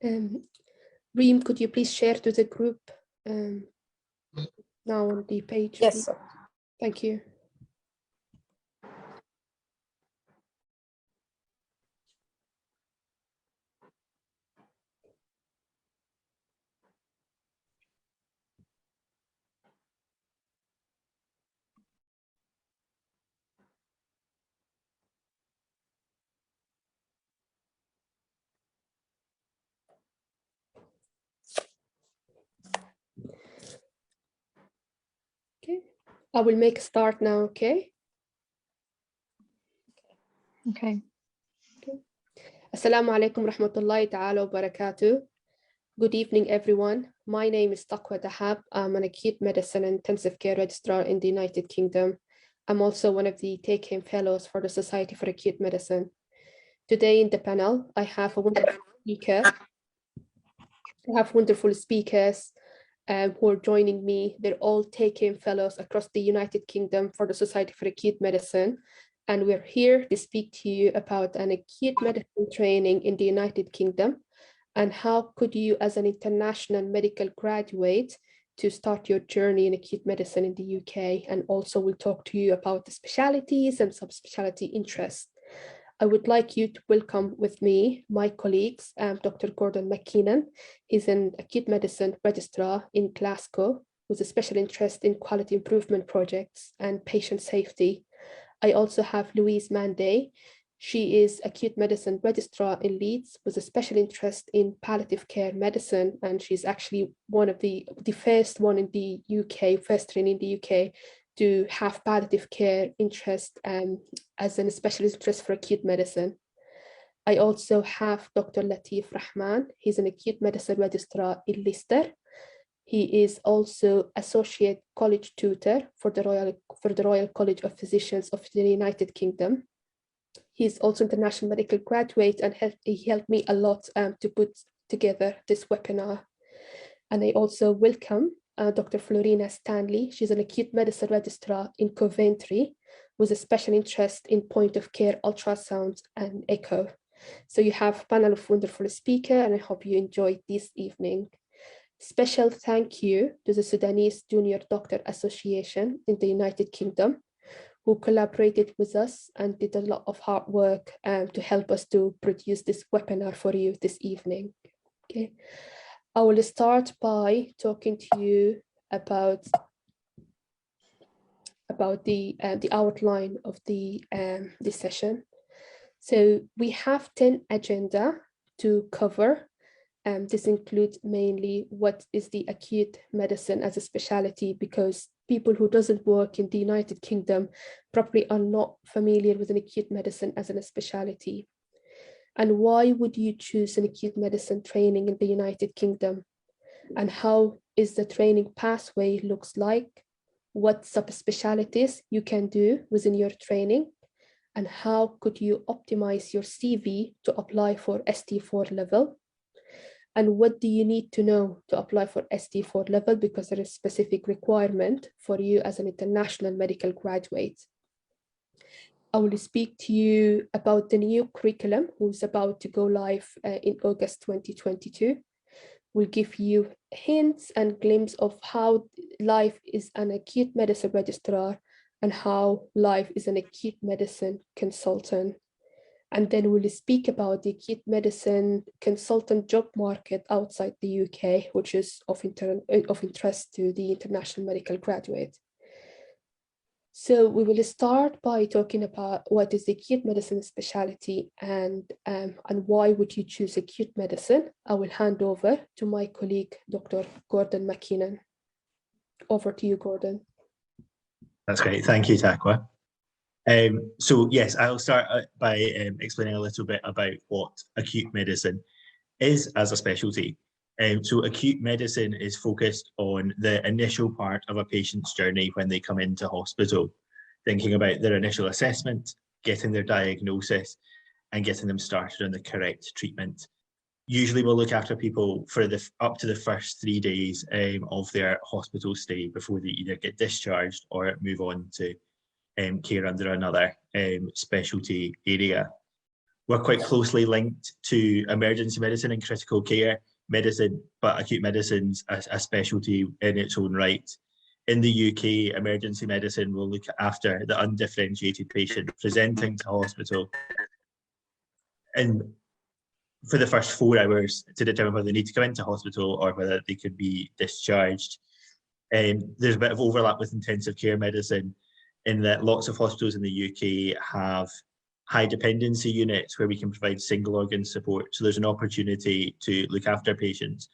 Reem, could you please share to the group now on the page? Yes, sir. Thank you. Okay, I will make a start now, okay? Okay. Assalamu alaikum rahmatullahi ta'ala wa barakatuh. Good evening, everyone. My name is Taqwa Dahab. I'm an acute medicine and intensive care registrar in the United Kingdom. I'm also one of the take-home fellows for the Society for Acute Medicine. Today in the panel, I have a wonderful speaker. I have wonderful speakers who are joining me. They're all take-home fellows across the United Kingdom for the Society for Acute Medicine. And we're here to speak to you about an acute medicine training in the United Kingdom and how could you, as an international medical graduate, to start your journey in acute medicine in the UK. And also we'll talk to you about the specialities and subspecialty interests. I would like you to welcome with me my colleagues, Dr. Gordon McKinnon. He's an acute medicine registrar in Glasgow with a special interest in quality improvement projects and patient safety. I also have Louise Manday. She is acute medicine registrar in Leeds with a special interest in palliative care medicine. And she's actually one of the first one in the UK, first trainee in the UK to have palliative care interest as a special interest for acute medicine. I also have Dr. Latif Rahman. He's an acute medicine registrar in Leicester. He is also associate college tutor for the Royal College of Physicians of the United Kingdom. He's also international medical graduate and he helped me a lot to put together this webinar. And I also welcome Dr. Florina Stanley. She's an acute medicine registrar in Coventry with a special interest in point of care ultrasound and echo. So you have a panel of wonderful speakers and I hope you enjoyed this evening. Special thank you to the Sudanese Junior Doctor Association in the United Kingdom, who collaborated with us and did a lot of hard work to help us to produce this webinar for you this evening. Okay, I will start by talking to you about the outline of this session. So we have 10 agenda to cover. This includes mainly what is the acute medicine as a specialty, because people who doesn't work in the United Kingdom probably are not familiar with an acute medicine as a specialty. And why would you choose an acute medicine training in the United Kingdom? And how is the training pathway looks like? What subspecialties you can do within your training? And how could you optimize your CV to apply for ST4 level? And what do you need to know to apply for ST4 level, because there is specific requirement for you as an international medical graduate. I will speak to you about the new curriculum who's about to go live in August 2022. We'll give you hints and glimpses of how life is an acute medicine registrar and how life is an acute medicine consultant. And then we'll speak about the acute medicine consultant job market outside the UK, which is of interest to the international medical graduate. So we will start by talking about what is the acute medicine specialty and why would you choose acute medicine. I will hand over to my colleague, Dr. Gordon McKinnon. Over to you, Gordon. That's great. Thank you, Taqwa. So yes, I'll start by explaining a little bit about what acute medicine is as a specialty. So acute medicine is focused on the initial part of a patient's journey when they come into hospital, thinking about their initial assessment, getting their diagnosis, and getting them started on the correct treatment. Usually we'll look after people for up to the first 3 days of their hospital stay before they either get discharged or move on to care under another specialty area. We're quite closely linked to emergency medicine and critical care medicine, but acute medicine's a specialty in its own right. In the UK, emergency medicine will look after the undifferentiated patient presenting to hospital and for the first 4 hours to determine whether they need to come into hospital or whether they could be discharged. There's a bit of overlap with intensive care medicine in that lots of hospitals in the UK have high dependency units where we can provide single organ support. So there's an opportunity to look after patients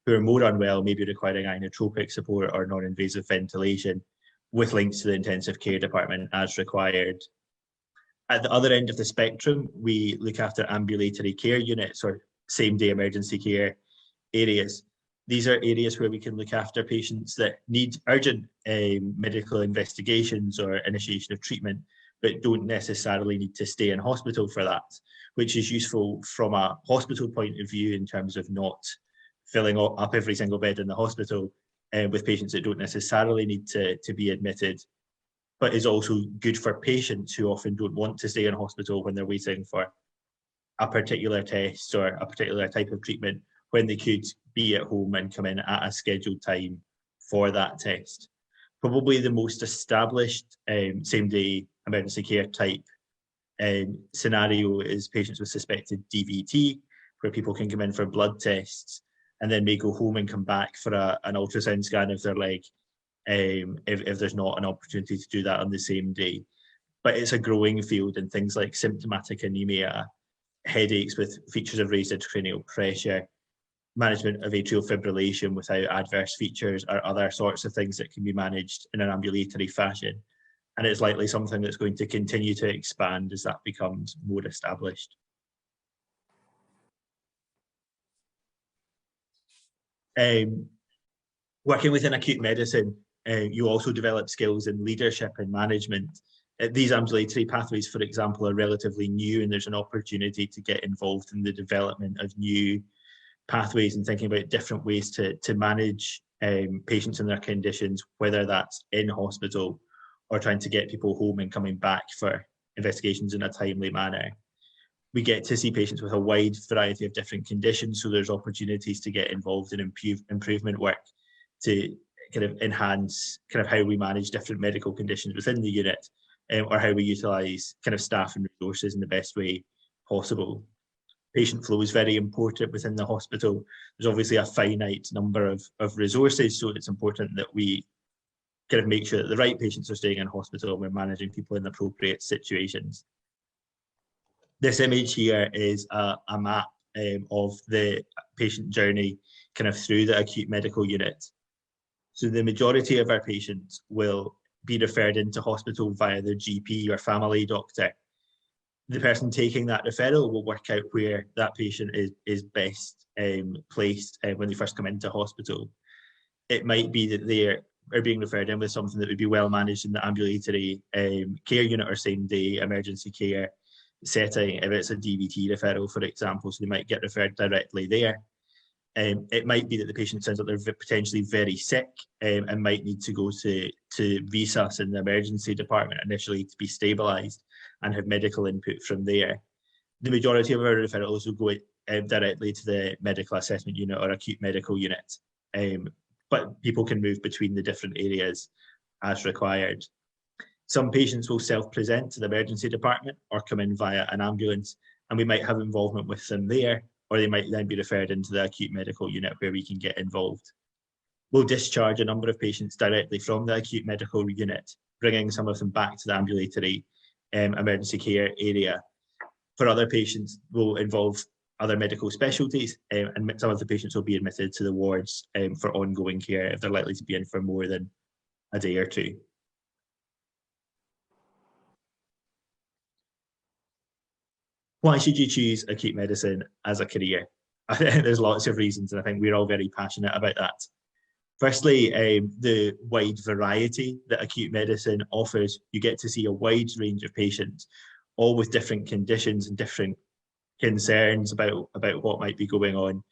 who are more unwell, maybe requiring inotropic support or non-invasive ventilation, with links to the intensive care department as required. At the other end of the spectrum, we look after ambulatory care units or same-day emergency care areas. These are areas where we can look after patients that need urgent medical investigations or initiation of treatment, but don't necessarily need to stay in hospital for that, which is useful from a hospital point of view in terms of not filling up every single bed in the hospital with patients that don't necessarily need to be admitted, but is also good for patients who often don't want to stay in hospital when they're waiting for a particular test or a particular type of treatment, when they could be at home and come in at a scheduled time for that test. Probably the most established same-day emergency care type scenario is patients with suspected DVT, where people can come in for blood tests and then may go home and come back for an ultrasound scan of their leg if there's not an opportunity to do that on the same day. But it's a growing field in things like symptomatic anemia, headaches with features of raised intracranial pressure, management of atrial fibrillation without adverse features, or other sorts of things that can be managed in an ambulatory fashion. And it's likely something that's going to continue to expand as that becomes more established. Working within acute medicine, you also develop skills in leadership and management. These ambulatory pathways, for example, are relatively new, and there's an opportunity to get involved in the development of new pathways and thinking about different ways to manage patients and their conditions, whether that's in hospital or trying to get people home and coming back for investigations in a timely manner. We get to see patients with a wide variety of different conditions, so there's opportunities to get involved in improvement work to kind of enhance kind of how we manage different medical conditions within the unit, or how we utilise kind of staff and resources in the best way possible. Patient flow is very important within the hospital. There's obviously a finite number of resources, so it's important that we kind of make sure that the right patients are staying in hospital and we're managing people in appropriate situations. This image here is a map of the patient journey kind of through the acute medical unit. So the majority of our patients will be referred into hospital via their GP or family doctor. The person taking that referral will work out where that patient is best placed when they first come into hospital. It might be that they are being referred in with something that would be well managed in the ambulatory care unit or same day emergency care setting, if it's a DVT referral, for example, so they might get referred directly there. It might be that the patient sounds like they're potentially very sick and might need to go to VSUS in the emergency department initially to be stabilised and have medical input from there. The majority of our referrals will go directly to the medical assessment unit or acute medical unit, but people can move between the different areas as required. Some patients will self-present to the emergency department or come in via an ambulance, and we might have involvement with them there, or they might then be referred into the acute medical unit where we can get involved. We'll discharge a number of patients directly from the acute medical unit, bringing some of them back to the ambulatory emergency care area. For other patients, we'll involve other medical specialties, and some of the patients will be admitted to the wards for ongoing care if they're likely to be in for more than a day or two. Why should you choose acute medicine as a career? I think there's lots of reasons, and I think we're all very passionate about that. Firstly, the wide variety that acute medicine offers. You get to see a wide range of patients, all with different conditions and different concerns about what might be going on.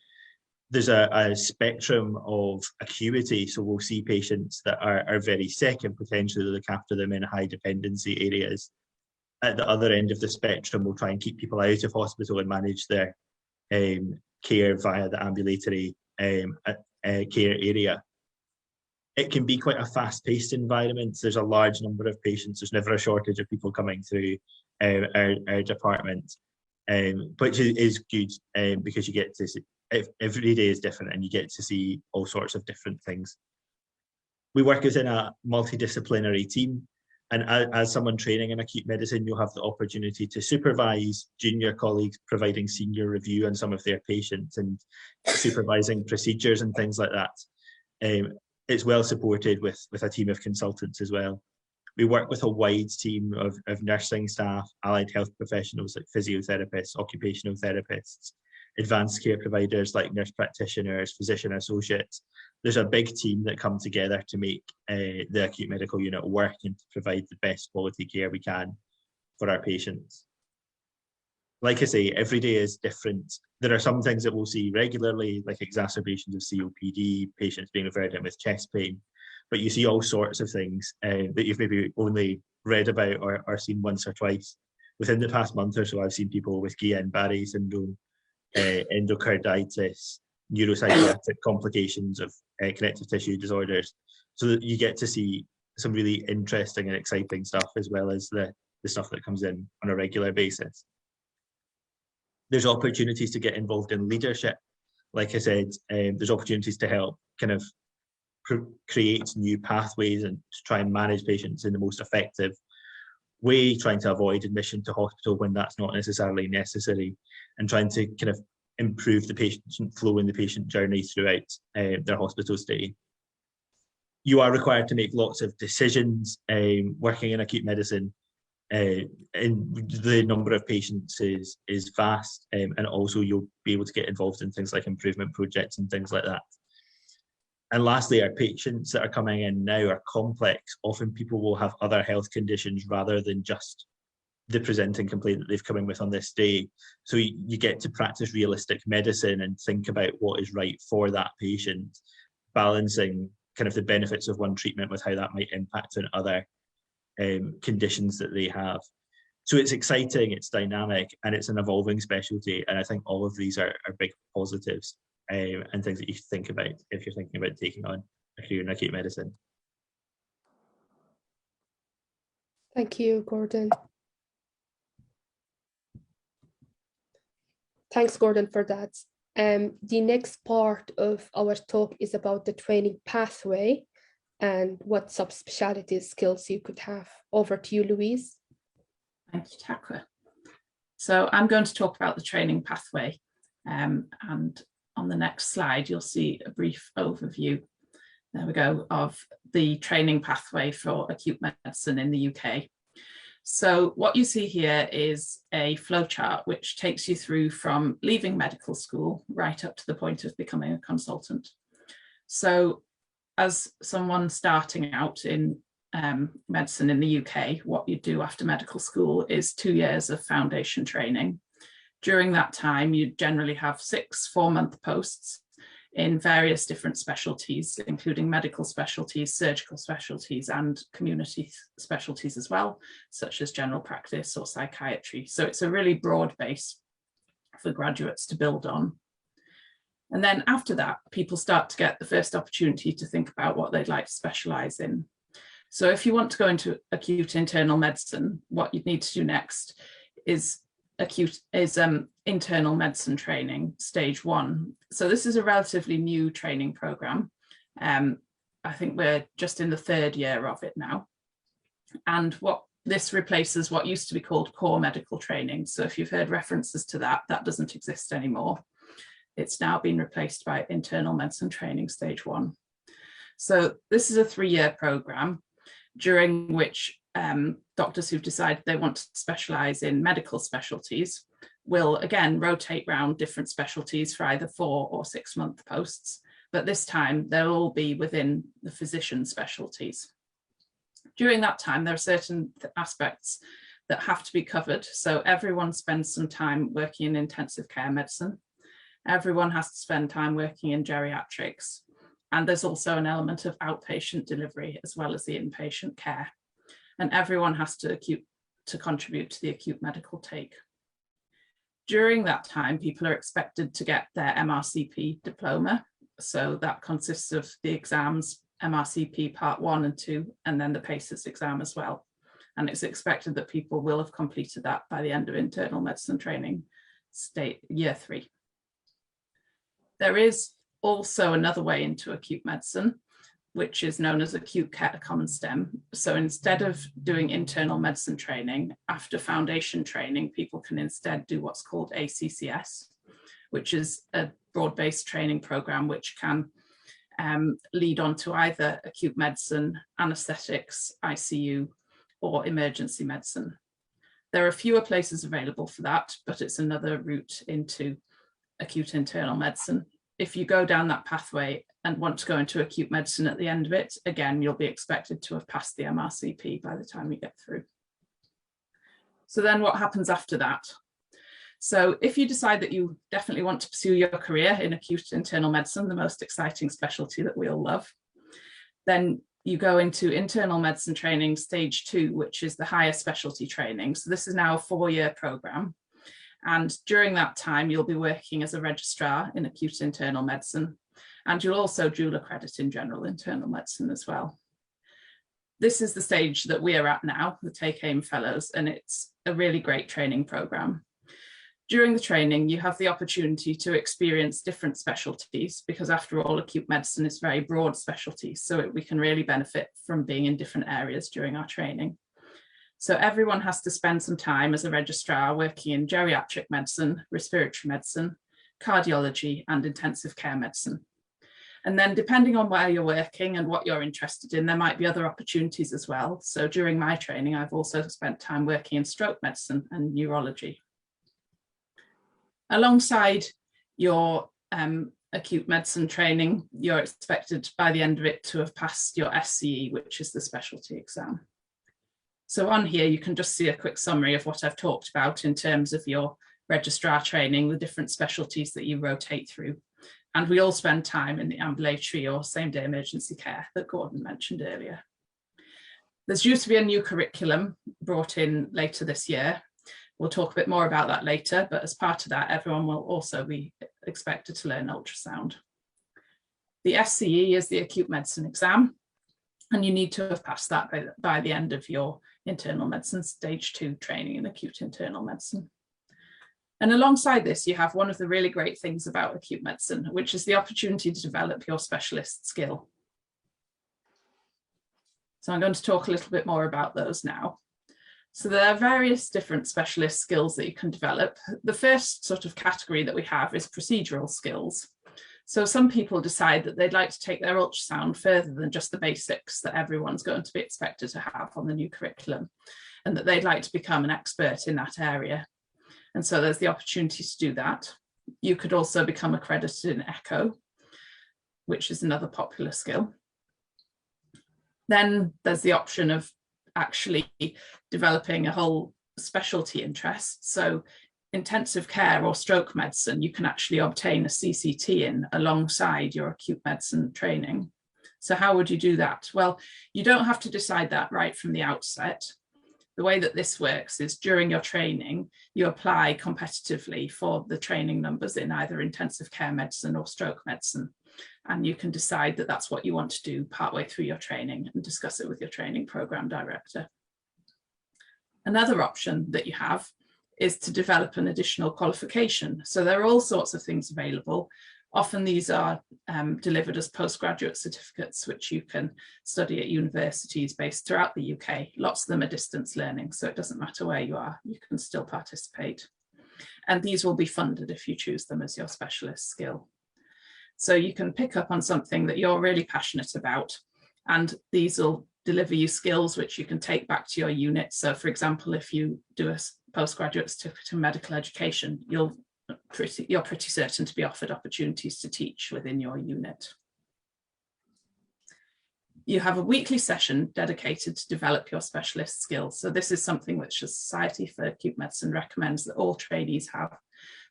There's a spectrum of acuity, so we'll see patients that are very sick and potentially look after them in high dependency areas. at the other end of the spectrum will try and keep people out of hospital and manage their care via the ambulatory care area. It can be quite a fast-paced environment. There's a large number of patients. There's never a shortage of people coming through our department, which is good because you get to see, every day is different and you get to see all sorts of different things. We work within a multidisciplinary team, and as someone training in acute medicine, you'll have the opportunity to supervise junior colleagues providing senior review on some of their patients and supervising procedures and things like that. It's well supported with a team of consultants as well. We work with a wide team of nursing staff, allied health professionals like physiotherapists, occupational therapists, advanced care providers like nurse practitioners, physician associates. There's a big team that come together to make the acute medical unit work and to provide the best quality care we can for our patients. Like I say, every day is different. There are some things that we'll see regularly, like exacerbations of COPD, patients being referred in with chest pain, but you see all sorts of things that you've maybe only read about or seen once or twice. Within the past month or so, I've seen people with Guillain-Barré syndrome, endocarditis, neuropsychiatric complications of connective tissue disorders, so that you get to see some really interesting and exciting stuff, as well as the stuff that comes in on a regular basis. There's opportunities to get involved in leadership. Like I said, there's opportunities to help kind of create new pathways and to try and manage patients in the most effective way, trying to avoid admission to hospital when that's not necessarily necessary, and trying to kind of improve the patient flow and the patient journey throughout their hospital stay. You are required to make lots of decisions working in acute medicine. And the number of patients is vast, and also you'll be able to get involved in things like improvement projects and things like that. And lastly, our patients that are coming in now are complex. Often people will have other health conditions rather than just the presenting complaint that they've come in with on this day. So you get to practice realistic medicine and think about what is right for that patient, balancing kind of the benefits of one treatment with how that might impact on other conditions that they have. So it's exciting, it's dynamic, and it's an evolving specialty. And I think all of these are big positives and things that you should think about if you're thinking about taking on a career in acute medicine. Thank you, Gordon. Thanks, Gordon, for that. The next part of our talk is about the training pathway and what subspecialty skills you could have. Over to you, Louise. Thank you, Takwa. So I'm going to talk about the training pathway, and on the next slide, you'll see a brief overview, there we go, of the training pathway for acute medicine in the UK. So what you see here is a flowchart which takes you through from leaving medical school right up to the point of becoming a consultant. So as someone starting out in medicine in the UK, what you do after medical school is 2 years of foundation training. During that time, you generally have 6 4-month posts in various different specialties, including medical specialties, surgical specialties, and community specialties as well, such as general practice or psychiatry. So it's a really broad base for graduates to build on. And then after that, people start to get the first opportunity to think about what they'd like to specialize in. So if you want to go into acute internal medicine, what you'd need to do next is internal medicine training, stage 1. So this is a relatively new training program. I think we're just in the 3rd year of it now. And what this replaces what used to be called core medical training. So if you've heard references to that, that doesn't exist anymore. It's now been replaced by internal medicine training, stage 1. So this is a 3-year program during which doctors who've decided they want to specialize in medical specialties will again rotate around different specialties for either 4 or 6-month posts, but this time they'll all be within the physician specialties. During that time, there are certain aspects that have to be covered. So everyone spends some time working in intensive care medicine. Everyone has to spend time working in geriatrics. And there's also an element of outpatient delivery as well as the inpatient care. And everyone has to to contribute to the acute medical take. During that time, people are expected to get their MRCP diploma. So that consists of the exams, MRCP Part 1 and 2, and then the PACES exam as well. And it's expected that people will have completed that by the end of internal medicine training, year 3. There is also another way into acute medicine, which is known as acute care common STEM. So instead of doing internal medicine training, after foundation training, people can instead do what's called ACCS, which is a broad-based training program which can lead on to either acute medicine, anesthetics, ICU, or emergency medicine. There are fewer places available for that, but it's another route into acute internal medicine. If you go down that pathway and want to go into acute medicine at the end of it, again, you'll be expected to have passed the MRCP by the time you get through. So then what happens after that? So if you decide that you definitely want to pursue your career in acute internal medicine, the most exciting specialty that we all love, then you go into internal medicine training stage 2, which is the higher specialty training. So this is now a 4-year program. And during that time, you'll be working as a registrar in acute internal medicine, and you'll also dual accredit in general internal medicine as well. This is the stage that we are at now, the Take Aim Fellows, and it's a really great training program. During the training, you have the opportunity to experience different specialties, because after all, acute medicine is very broad specialty, so we can really benefit from being in different areas during our training. So everyone has to spend some time as a registrar working in geriatric medicine, respiratory medicine, cardiology, and intensive care medicine. And then depending on where you're working and what you're interested in, there might be other opportunities as well. So during my training, I've also spent time working in stroke medicine and neurology. Alongside your acute medicine training, you're expected by the end of it to have passed your SCE, which is the specialty exam. So on here, you can just see a quick summary of what I've talked about in terms of your registrar training, the different specialties that you rotate through. And we all spend time in the ambulatory or same-day emergency care that Gordon mentioned earlier. There's due to be a new curriculum brought in later this year. We'll talk a bit more about that later, but as part of that, everyone will also be expected to learn ultrasound. The SCE is the acute medicine exam, and you need to have passed that by the end of your internal medicine stage 2 training in acute internal medicine. And alongside this, you have one of the really great things about acute medicine, which is the opportunity to develop your specialist skill. So I'm going to talk a little bit more about those now. So there are various different specialist skills that you can develop. The first sort of category that we have is procedural skills. So some people decide that they'd like to take their ultrasound further than just the basics that everyone's going to be expected to have on the new curriculum, and that they'd like to become an expert in that area. And so there's the opportunity to do that. You could also become accredited in echo, which is another popular skill. Then there's the option of actually developing a whole specialty interest. So intensive care or stroke medicine, you can actually obtain a CCT in alongside your acute medicine training. So how would you do that? Well, you don't have to decide that right from the outset. The way that this works is during your training, you apply competitively for the training numbers in either intensive care medicine or stroke medicine. And you can decide that that's what you want to do partway through your training and discuss it with your training program director. Another option that you have is to develop an additional qualification. So there are all sorts of things available. Often these are delivered as postgraduate certificates, which you can study at universities based throughout the UK. Lots of them are distance learning, so it doesn't matter where you are, you can still participate. And these will be funded if you choose them as your specialist skill. So you can pick up on something that you're really passionate about, and these will deliver you skills which you can take back to your unit. So for example, if you do a postgraduate certificate in medical education, you're pretty certain to be offered opportunities to teach within your unit. You have a weekly session dedicated to develop your specialist skills. So this is something which the Society for Acute Medicine recommends that all trainees have.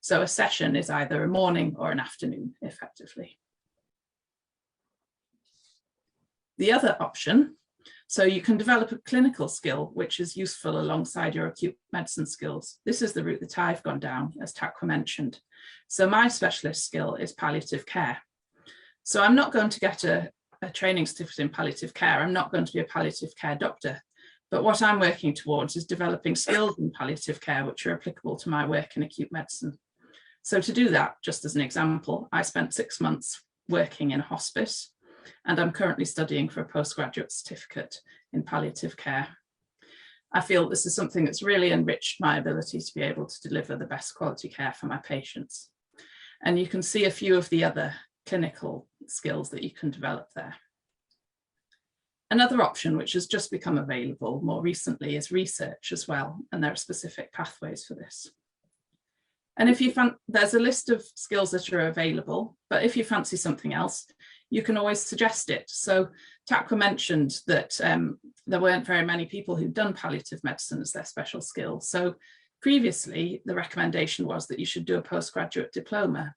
So a session is either a morning or an afternoon, effectively. The other option, So you can develop a clinical skill, which is useful alongside your acute medicine skills. This is the route that I've gone down, as Takwa mentioned. So my specialist skill is palliative care. So I'm not going to get a training certificate in palliative care. I'm not going to be a palliative care doctor. But what I'm working towards is developing skills in palliative care, which are applicable to my work in acute medicine. So to do that, just as an example, I spent 6 months working in a hospice, and I'm currently studying for a postgraduate certificate in palliative care. I feel this is something that's really enriched my ability to be able to deliver the best quality care for my patients. And you can see a few of the other clinical skills that you can develop there. Another option which has just become available more recently is research as well, and there are specific pathways for this. And if you there's a list of skills that are available, but if you fancy something else, you can always suggest it. So Takwa mentioned that there weren't very many people who'd done palliative medicine as their special skill. So previously, the recommendation was that you should do a postgraduate diploma.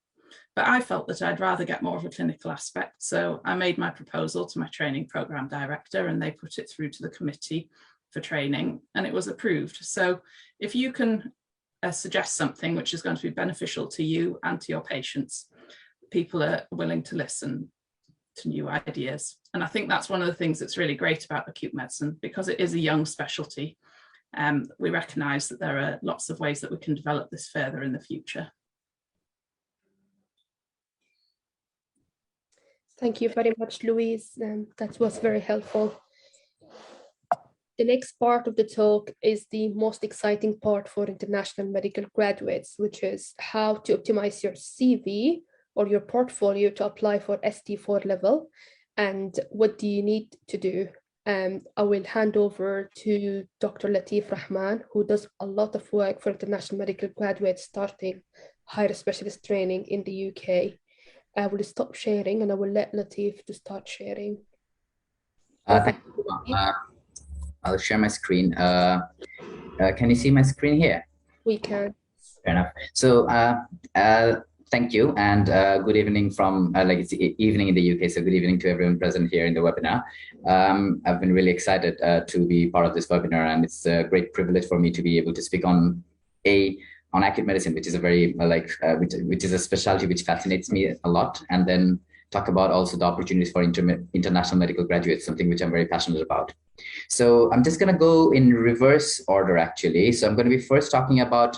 But I felt that I'd rather get more of a clinical aspect. So I made my proposal to my training program director, and they put it through to the committee for training, and it was approved. So if you can suggest something which is going to be beneficial to you and to your patients, people are willing to listen to new ideas. And I think that's one of the things that's really great about acute medicine, because it is a young specialty. We recognise that there are lots of ways that we can develop this further in the future. Thank you very much, Louise. That was very helpful. The next part of the talk is the most exciting part for international medical graduates, which is how to optimize your CV or your portfolio to apply for ST4 level, and what do you need to do. I will hand over to Dr. Latif Rahman, who does a lot of work for international medical graduates starting higher specialist training in the UK. I will stop sharing and I will let Latif to start sharing. Thank you. I'll share my screen. Can you see my screen here? We can. Fair enough. So thank you, and good evening from like it's evening in the UK, so good evening to everyone present here in the webinar. I've been really excited to be part of this webinar, and it's a great privilege for me to be able to speak on acute medicine, which is a very which is a specialty which fascinates me a lot, and then talk about also the opportunities for international medical graduates, something which I'm very passionate about. So I'm just going to go in reverse order, actually. So I'm going to be first talking about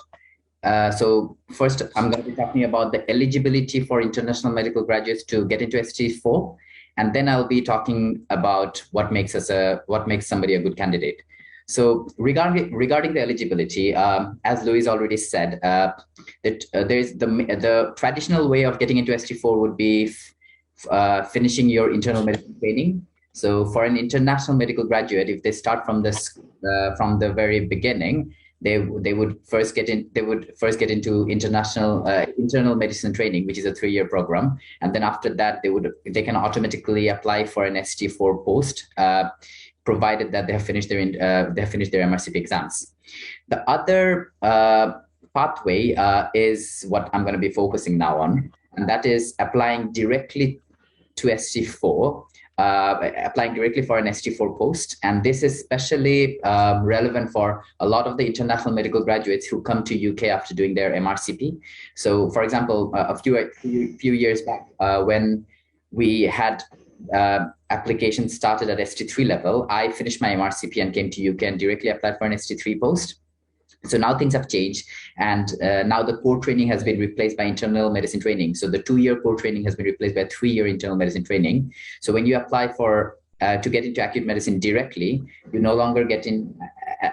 first, I'm going to be talking about the eligibility for international medical graduates to get into ST4, and then I'll be talking about what makes somebody a good candidate. So regarding the eligibility, as Louise already said, that there's the traditional way of getting into ST4 would be finishing your internal medicine training. So for an international medical graduate, if they start from the very beginning, they would first get into internal medicine training, which is a 3-year program, and then after that they can automatically apply for an ST4 post, provided that they have finished their MRCP exams. The other pathway is what I'm going to be focusing now on, and that is applying directly to ST4. Applying directly for an ST4 post, and this is especially relevant for a lot of the international medical graduates who come to UK after doing their MRCP. So, for example, a few years back, when we had applications started at ST3 level, I finished my MRCP and came to UK and directly applied for an ST3 post. So now things have changed, and now the core training has been replaced by internal medicine training. So the 2-year core training has been replaced by 3-year internal medicine training. So when you apply for to get into acute medicine directly, you no longer get in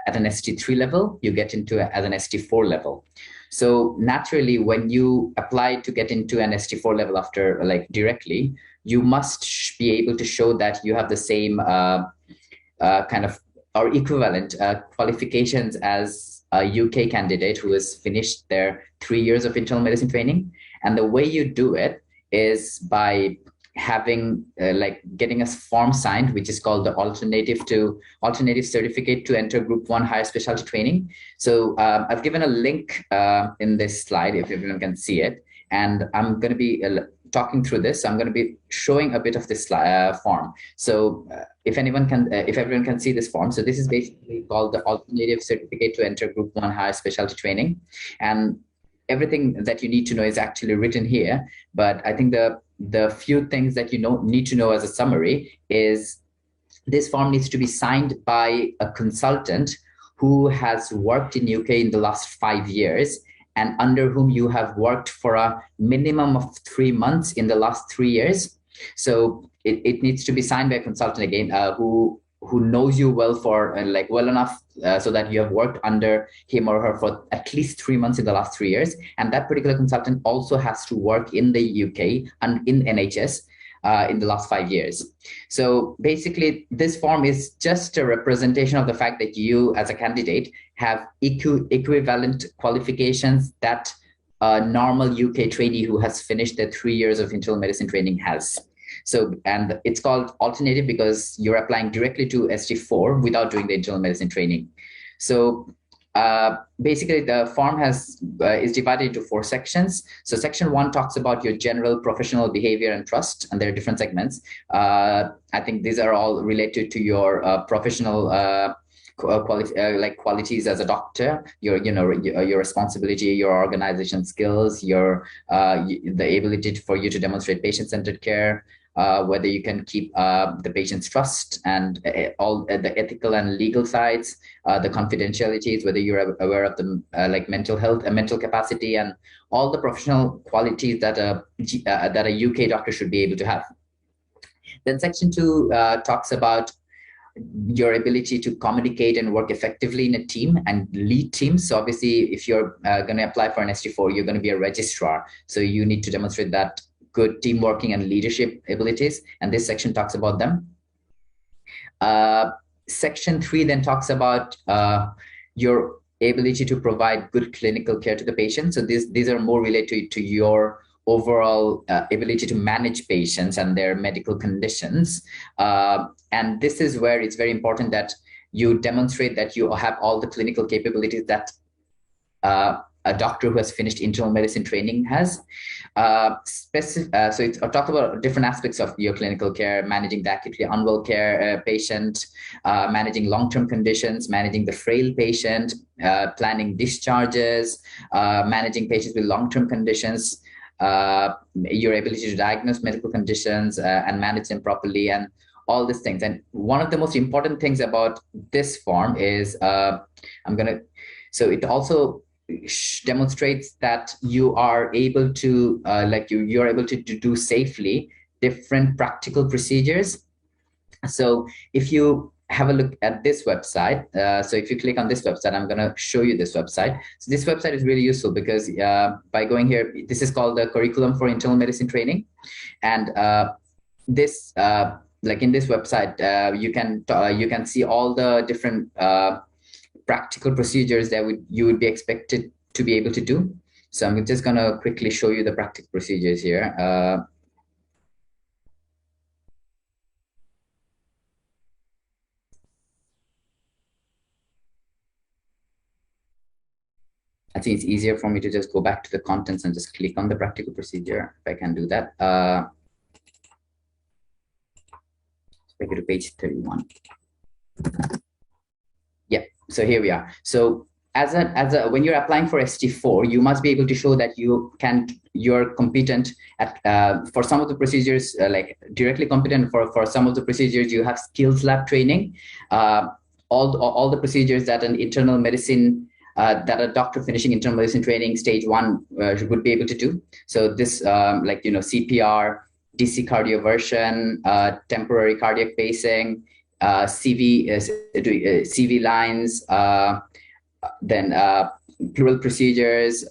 at an ST3 level, you get into at an ST4 level. So naturally, when you apply to get into an ST4 level after directly, you must be able to show that you have the same kind of or equivalent qualifications as a UK candidate who has finished their 3 years of internal medicine training. And the way you do it is by having getting a form signed, which is called the alternative certificate to enter Group 1 higher specialty training. So I've given a link in this slide if everyone can see it, and I'm going to be talking through this. So I'm going to be showing a bit of this form. So if everyone can see this form, so this is basically called the Alternative Certificate to Enter Group 1 Higher Specialty Training. And everything that you need to know is actually written here. But I think the few things that you need to know as a summary is this form needs to be signed by a consultant who has worked in UK in the last 5 years and under whom you have worked for a minimum of 3 months in the last 3 years. So it needs to be signed by a consultant again who knows you well for well enough so that you have worked under him or her for at least 3 months in the last 3 years. And that particular consultant also has to work in the UK and in NHS in the last 5 years. So basically, this form is just a representation of the fact that you as a candidate have equivalent qualifications that a normal UK trainee who has finished their 3 years of internal medicine training has. So, and it's called alternative because you're applying directly to ST4 without doing the internal medicine training. So basically the form is divided into 4 sections. So section 1 talks about your general professional behavior and trust, and there are different segments. I think these are all related to your professional qualities as a doctor, your responsibility, your organization skills, the ability for you to demonstrate patient-centered care, whether you can keep the patient's trust and all the ethical and legal sides, the confidentialities, whether you're aware of the mental health and mental capacity, and all the professional qualities that a UK doctor should be able to have. Then section 2 talks about your ability to communicate and work effectively in a team and lead teams. So obviously, if you're going to apply for an ST4, you're going to be a registrar. So you need to demonstrate that good team working and leadership abilities. And this section talks about them. Section 3 then talks about your ability to provide good clinical care to the patient. So these are more related to your overall ability to manage patients and their medical conditions. And this is where it's very important that you demonstrate that you have all the clinical capabilities that a doctor who has finished internal medicine training has. So it's talked about different aspects of your clinical care, managing the acutely unwell care patient, managing long-term conditions, managing the frail patient, planning discharges, managing patients with long-term conditions, your ability to diagnose medical conditions and manage them properly, and all these things. And one of the most important things about this form is so it also demonstrates that you are able to you're able to do safely different practical procedures. So if you have a look at this website, so if you click on this website, I'm going to show you this website. So this website is really useful because by going here, this is called the Curriculum for Internal Medicine Training, and this in this website you can see all the different practical procedures that you would be expected to be able to do. So I'm just going to quickly show you the practical procedures here. I think it's easier for me to just go back to the contents and just click on the practical procedure, if I can do that. Let's go to page 31. Yeah, so here we are. So when you're applying for ST4, you must be able to show that you're competent at for some of the procedures, directly competent for some of the procedures. You have skills lab training, all the procedures that an internal medicine that a doctor finishing internal medicine training stage 1 would be able to do. So this CPR, DC cardioversion, temporary cardiac pacing, CV lines, then pleural procedures,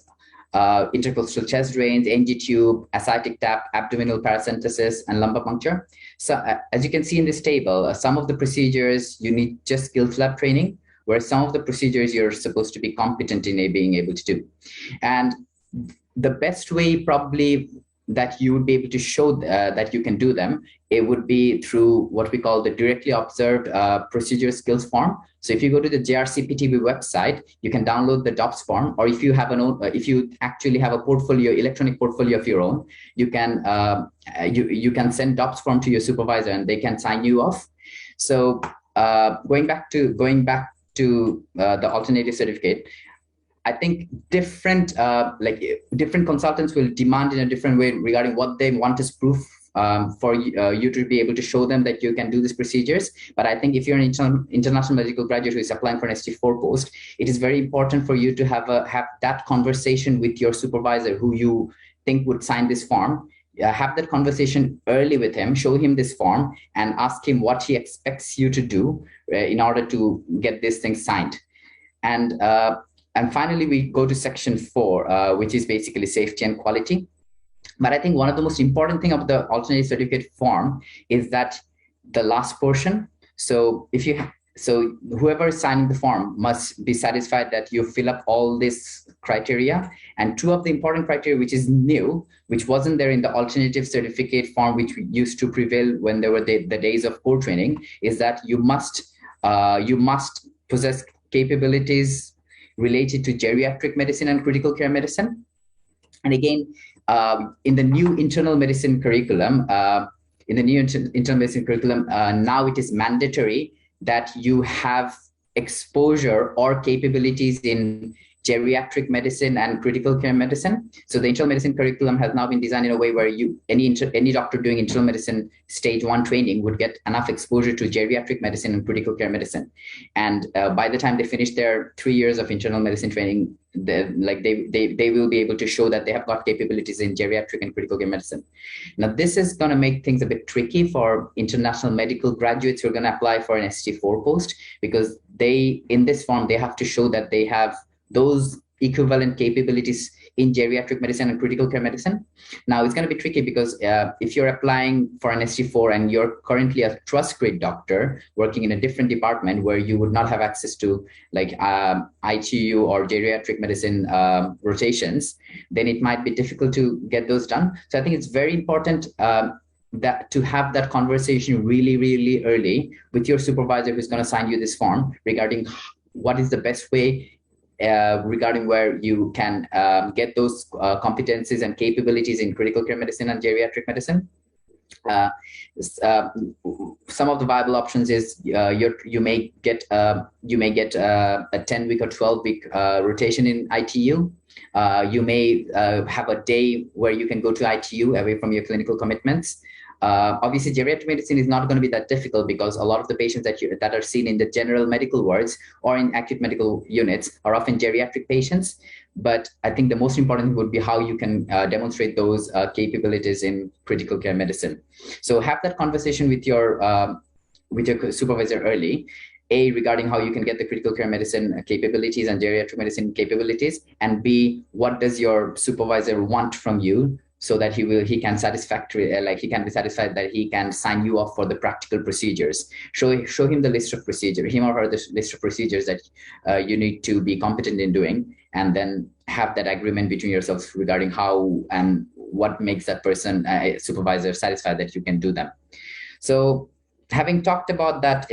intercostal chest drains, NG tube, ascitic tap, abdominal paracentesis, and lumbar puncture. So as you can see in this table, some of the procedures you need just skills lab training, where some of the procedures you're supposed to be competent in being able to do. And the best way probably that you would be able to show that you can do them, it would be through what we call the directly observed procedure skills form. So if you go to the JRCPTV website, you can download the DOPS form, or if you have if you actually have a portfolio, electronic portfolio of your own, you can you can send DOPS form to your supervisor and they can sign you off. So going back to the alternative certificate, I think different different consultants will demand in a different way regarding what they want as proof for you to be able to show them that you can do these procedures. But I think if you're an international medical graduate who is applying for an ST4 post, it is very important for you to have that conversation with your supervisor who you think would sign this form. Have that conversation early with him, show him this form and ask him what he expects you to do in order to get this thing signed. And finally, we go to section 4, which is basically safety and quality. But I think one of the most important thing of the alternative certificate form is that the last portion. So whoever is signing the form must be satisfied that you fill up all this criteria. And 2 of the important criteria, which is new, which wasn't there in the alternative certificate form, which used to prevail when there were the days of core training, is that you must possess capabilities related to geriatric medicine and critical care medicine. And again, in the new internal medicine curriculum, now it is mandatory that you have exposure or capabilities in geriatric medicine and critical care medicine. So the internal medicine curriculum has now been designed in a way where any doctor doing internal medicine stage 1 training would get enough exposure to geriatric medicine and critical care medicine. And by the time they finish their 3 years of internal medicine training, they will be able to show that they have got capabilities in geriatric and critical care medicine. Now, this is going to make things a bit tricky for international medical graduates who are going to apply for an ST4 post, because in this form, they have to show that they have those equivalent capabilities in geriatric medicine and critical care medicine. Now, it's going to be tricky because if you're applying for an ST4 and you're currently a trust grade doctor working in a different department where you would not have access to like ITU or geriatric medicine rotations, then it might be difficult to get those done. So I think it's very important that to have that conversation really, really early with your supervisor who's going to sign you this form regarding what is the best way regarding where you can get those competencies and capabilities in critical care medicine and geriatric medicine. Some of the viable options is you may get a 10-week or 12-week rotation in ITU. You may have a day where you can go to ITU away from your clinical commitments. Obviously, geriatric medicine is not going to be that difficult because a lot of the patients that are seen in the general medical wards or in acute medical units are often geriatric patients. But I think the most important thing would be how you can demonstrate those capabilities in critical care medicine. So have that conversation with your supervisor early, A, regarding how you can get the critical care medicine capabilities and geriatric medicine capabilities, and B, what does your supervisor want from you, so that he can be satisfied that he can sign you off for the practical procedures. Show him the list of procedures, him or her the list of procedures that you need to be competent in doing, and then have that agreement between yourselves regarding how and what makes that person supervisor satisfied that you can do them. So having talked about that,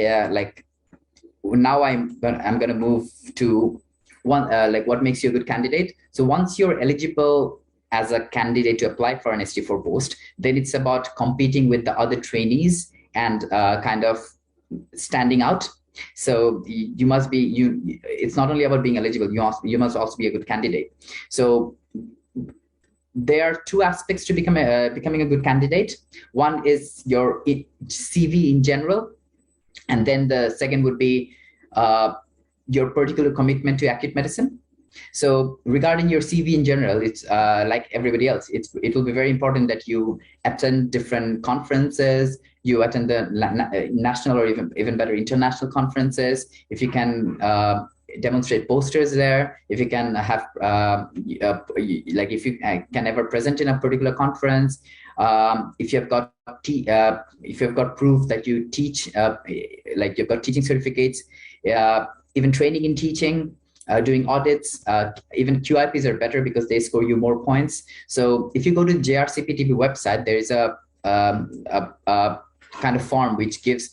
now I'm going to move to one what makes you a good candidate. So once you're eligible as a candidate to apply for an ST4 post, then it's about competing with the other trainees and kind of standing out. So you must be, it's not only about being eligible, you must also be a good candidate. So there are 2 aspects to becoming a good candidate. One is your CV in general, and then the second would be your particular commitment to acute medicine. So regarding your CV in general, it's like everybody else. It will be very important that you attend different conferences, you attend the national or even better international conferences. If you can demonstrate posters there, if you can have if you can ever present in a particular conference, if you've got proof that you teach, like you've got teaching certificates, even training in teaching. doing audits. Even QIPs are better because they score you more points. So if you go to JRCPTP website, there is a kind of form which gives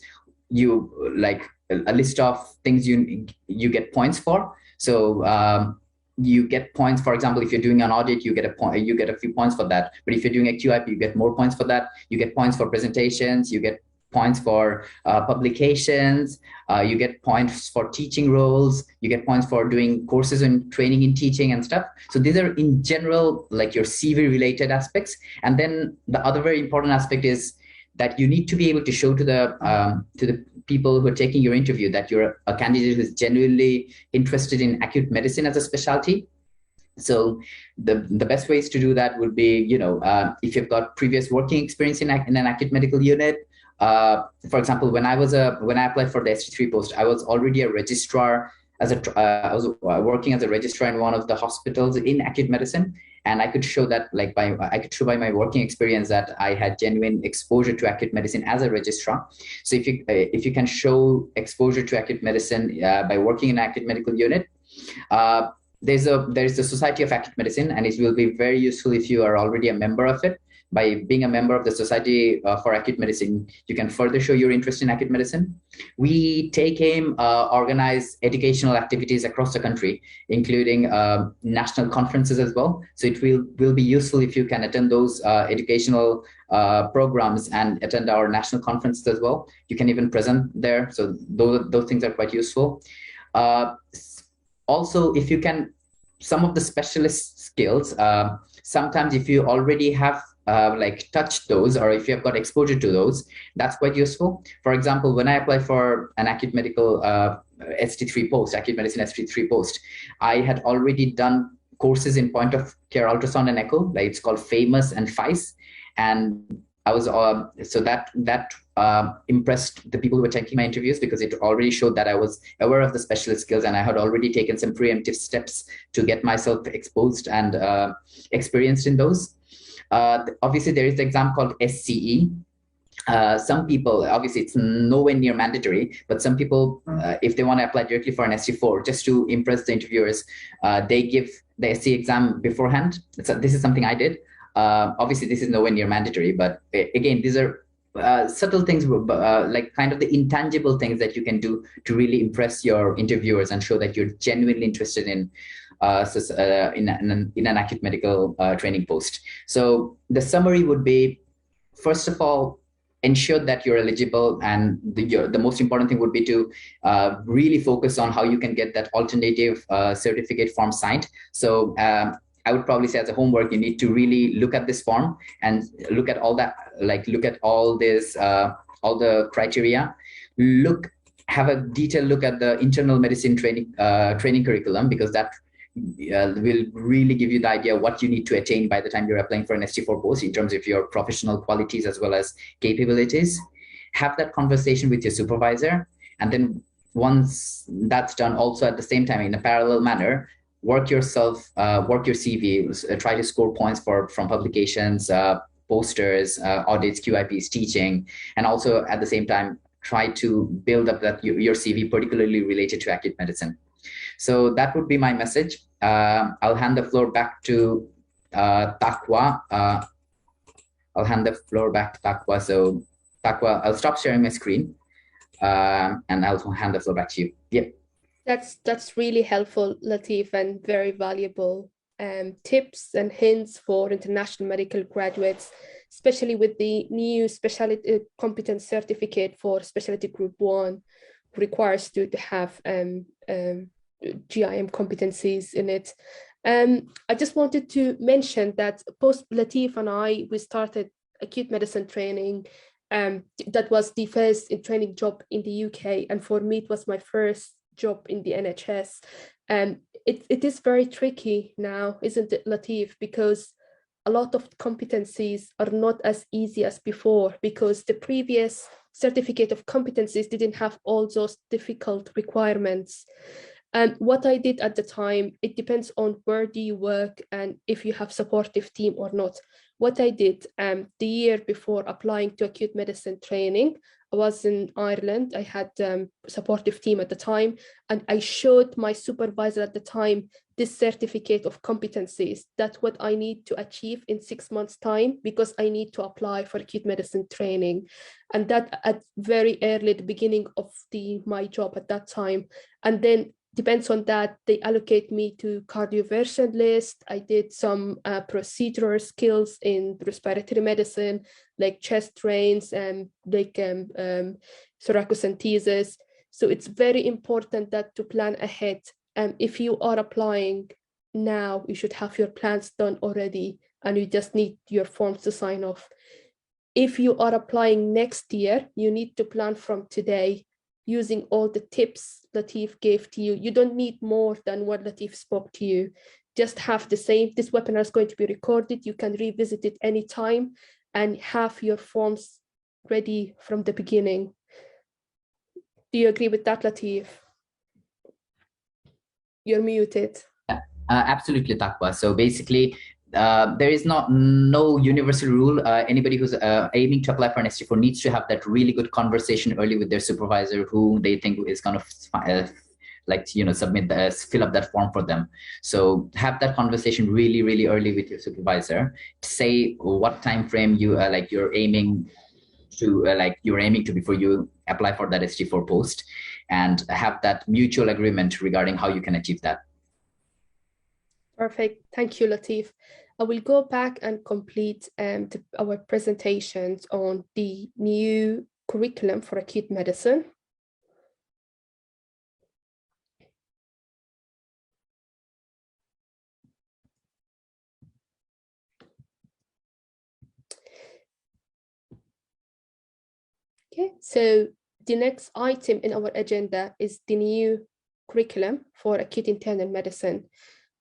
you like a list of things you get points for. So you get points, for example, if you're doing an audit, you get a few points for that. But if you're doing a QIP, you get more points for that. You get points for presentations, you get points for publications, you get points for teaching roles, you get points for doing courses and training in teaching and stuff. So these are in general like your CV related aspects. And then the other very important aspect is that you need to be able to show to the people who are taking your interview that you're a candidate who's genuinely interested in acute medicine as a specialty. So the best ways to do that would be, if you've got previous working experience in an acute medical unit. For example, when I applied for the ST3 post, I was already a registrar I was working as a registrar in one of the hospitals in acute medicine, and I could show that by my working experience that I had genuine exposure to acute medicine as a registrar. So if you can show exposure to acute medicine by working in an acute medical unit, there's the Society of Acute Medicine, and it will be very useful if you are already a member of it. By being a member of the Society for Acute Medicine, you can further show your interest in acute medicine. We take aim organize educational activities across the country, including national conferences as well. So it will be useful if you can attend those educational programs and attend our national conferences as well. You can even present there. So those things are quite useful. Also, if you can, some of the specialist skills, sometimes if you already have touched those, or if you have got exposure to those, that's quite useful. For example, when I applied for an acute medical ST3 post, acute medicine ST3 post, I had already done courses in point of care ultrasound and echo, like it's called FAMOUS and FICE. And I was so that impressed the people who were taking my interviews, because it already showed that I was aware of the specialist skills and I had already taken some preemptive steps to get myself exposed and experienced in those. Obviously, there is the exam called SCE. Some people, obviously, it's nowhere near mandatory, but some people, if they want to apply directly for an SC4, just to impress the interviewers, they give the SC exam beforehand. So this is something I did. Obviously, this is nowhere near mandatory, but again, these are subtle things, like kind of the intangible things that you can do to really impress your interviewers and show that you're genuinely interested in in an acute medical training post. So the summary would be, first of all, ensure that you're eligible, and the most important thing would be to really focus on how you can get that alternative certificate form signed. So I would probably say as a homework, you need to really look at this form and look at all that, look at all this, all the criteria. Have a detailed look at the internal medicine training curriculum, because that will really give you the idea what you need to attain by the time you're applying for an ST4 post in terms of your professional qualities as well as capabilities. Have that conversation with your supervisor, and then once that's done, also at the same time in a parallel manner, work your CV, try to score points from publications, posters, audits, QIPs, teaching, and also at the same time try to build up that your CV particularly related to acute medicine. So that would be my message. I'll hand the floor back to Takwa. So Takwa, I'll stop sharing my screen and I'll hand the floor back to you. Yep. That's really helpful, Latif, and very valuable tips and hints for international medical graduates, especially with the new specialty competence certificate for specialty group 1, requires to have GIM competencies in it. I just wanted to mention that post Latif and we started acute medicine training. That was the first training job in the UK, and for me it was my first job in the NHS. It is very tricky now, isn't it, Latif? Because a lot of competencies are not as easy as before, because the previous certificate of competencies didn't have all those difficult requirements. And what I did at the time, it depends on where do you work and if you have supportive team or not. What I did the year before applying to acute medicine training, I was in Ireland. I had a supportive team at the time, and I showed my supervisor at the time this certificate of competencies. That's what I need to achieve in 6 months' time, because I need to apply for acute medicine training. And that at very early, the beginning of my job at that time. And then depends on that, they allocate me to cardioversion list. I did some procedural skills in respiratory medicine, like chest drains and like thoracocentesis. So it's very important that to plan ahead. If you are applying now, you should have your plans done already, and you just need your forms to sign off. If you are applying next year, you need to plan from today, using all the tips Latif gave to you. You don't need more than what Latif spoke to you. Just have the same. This webinar is going to be recorded. You can revisit it anytime and have your forms ready from the beginning. Do you agree with that, Latif? You're muted. Absolutely, Taqwa. So basically, there is no universal rule. Anybody who's aiming to apply for an ST4 needs to have that really good conversation early with their supervisor, who they think is going to fill up that form for them. So have that conversation really early with your supervisor. Say what time frame you're aiming to before you apply for that ST4 post, and have that mutual agreement regarding how you can achieve that. Perfect. Thank you, Latif. I will go back and complete our presentations on the new curriculum for acute medicine. Okay, so the next item in our agenda is the new curriculum for acute internal medicine.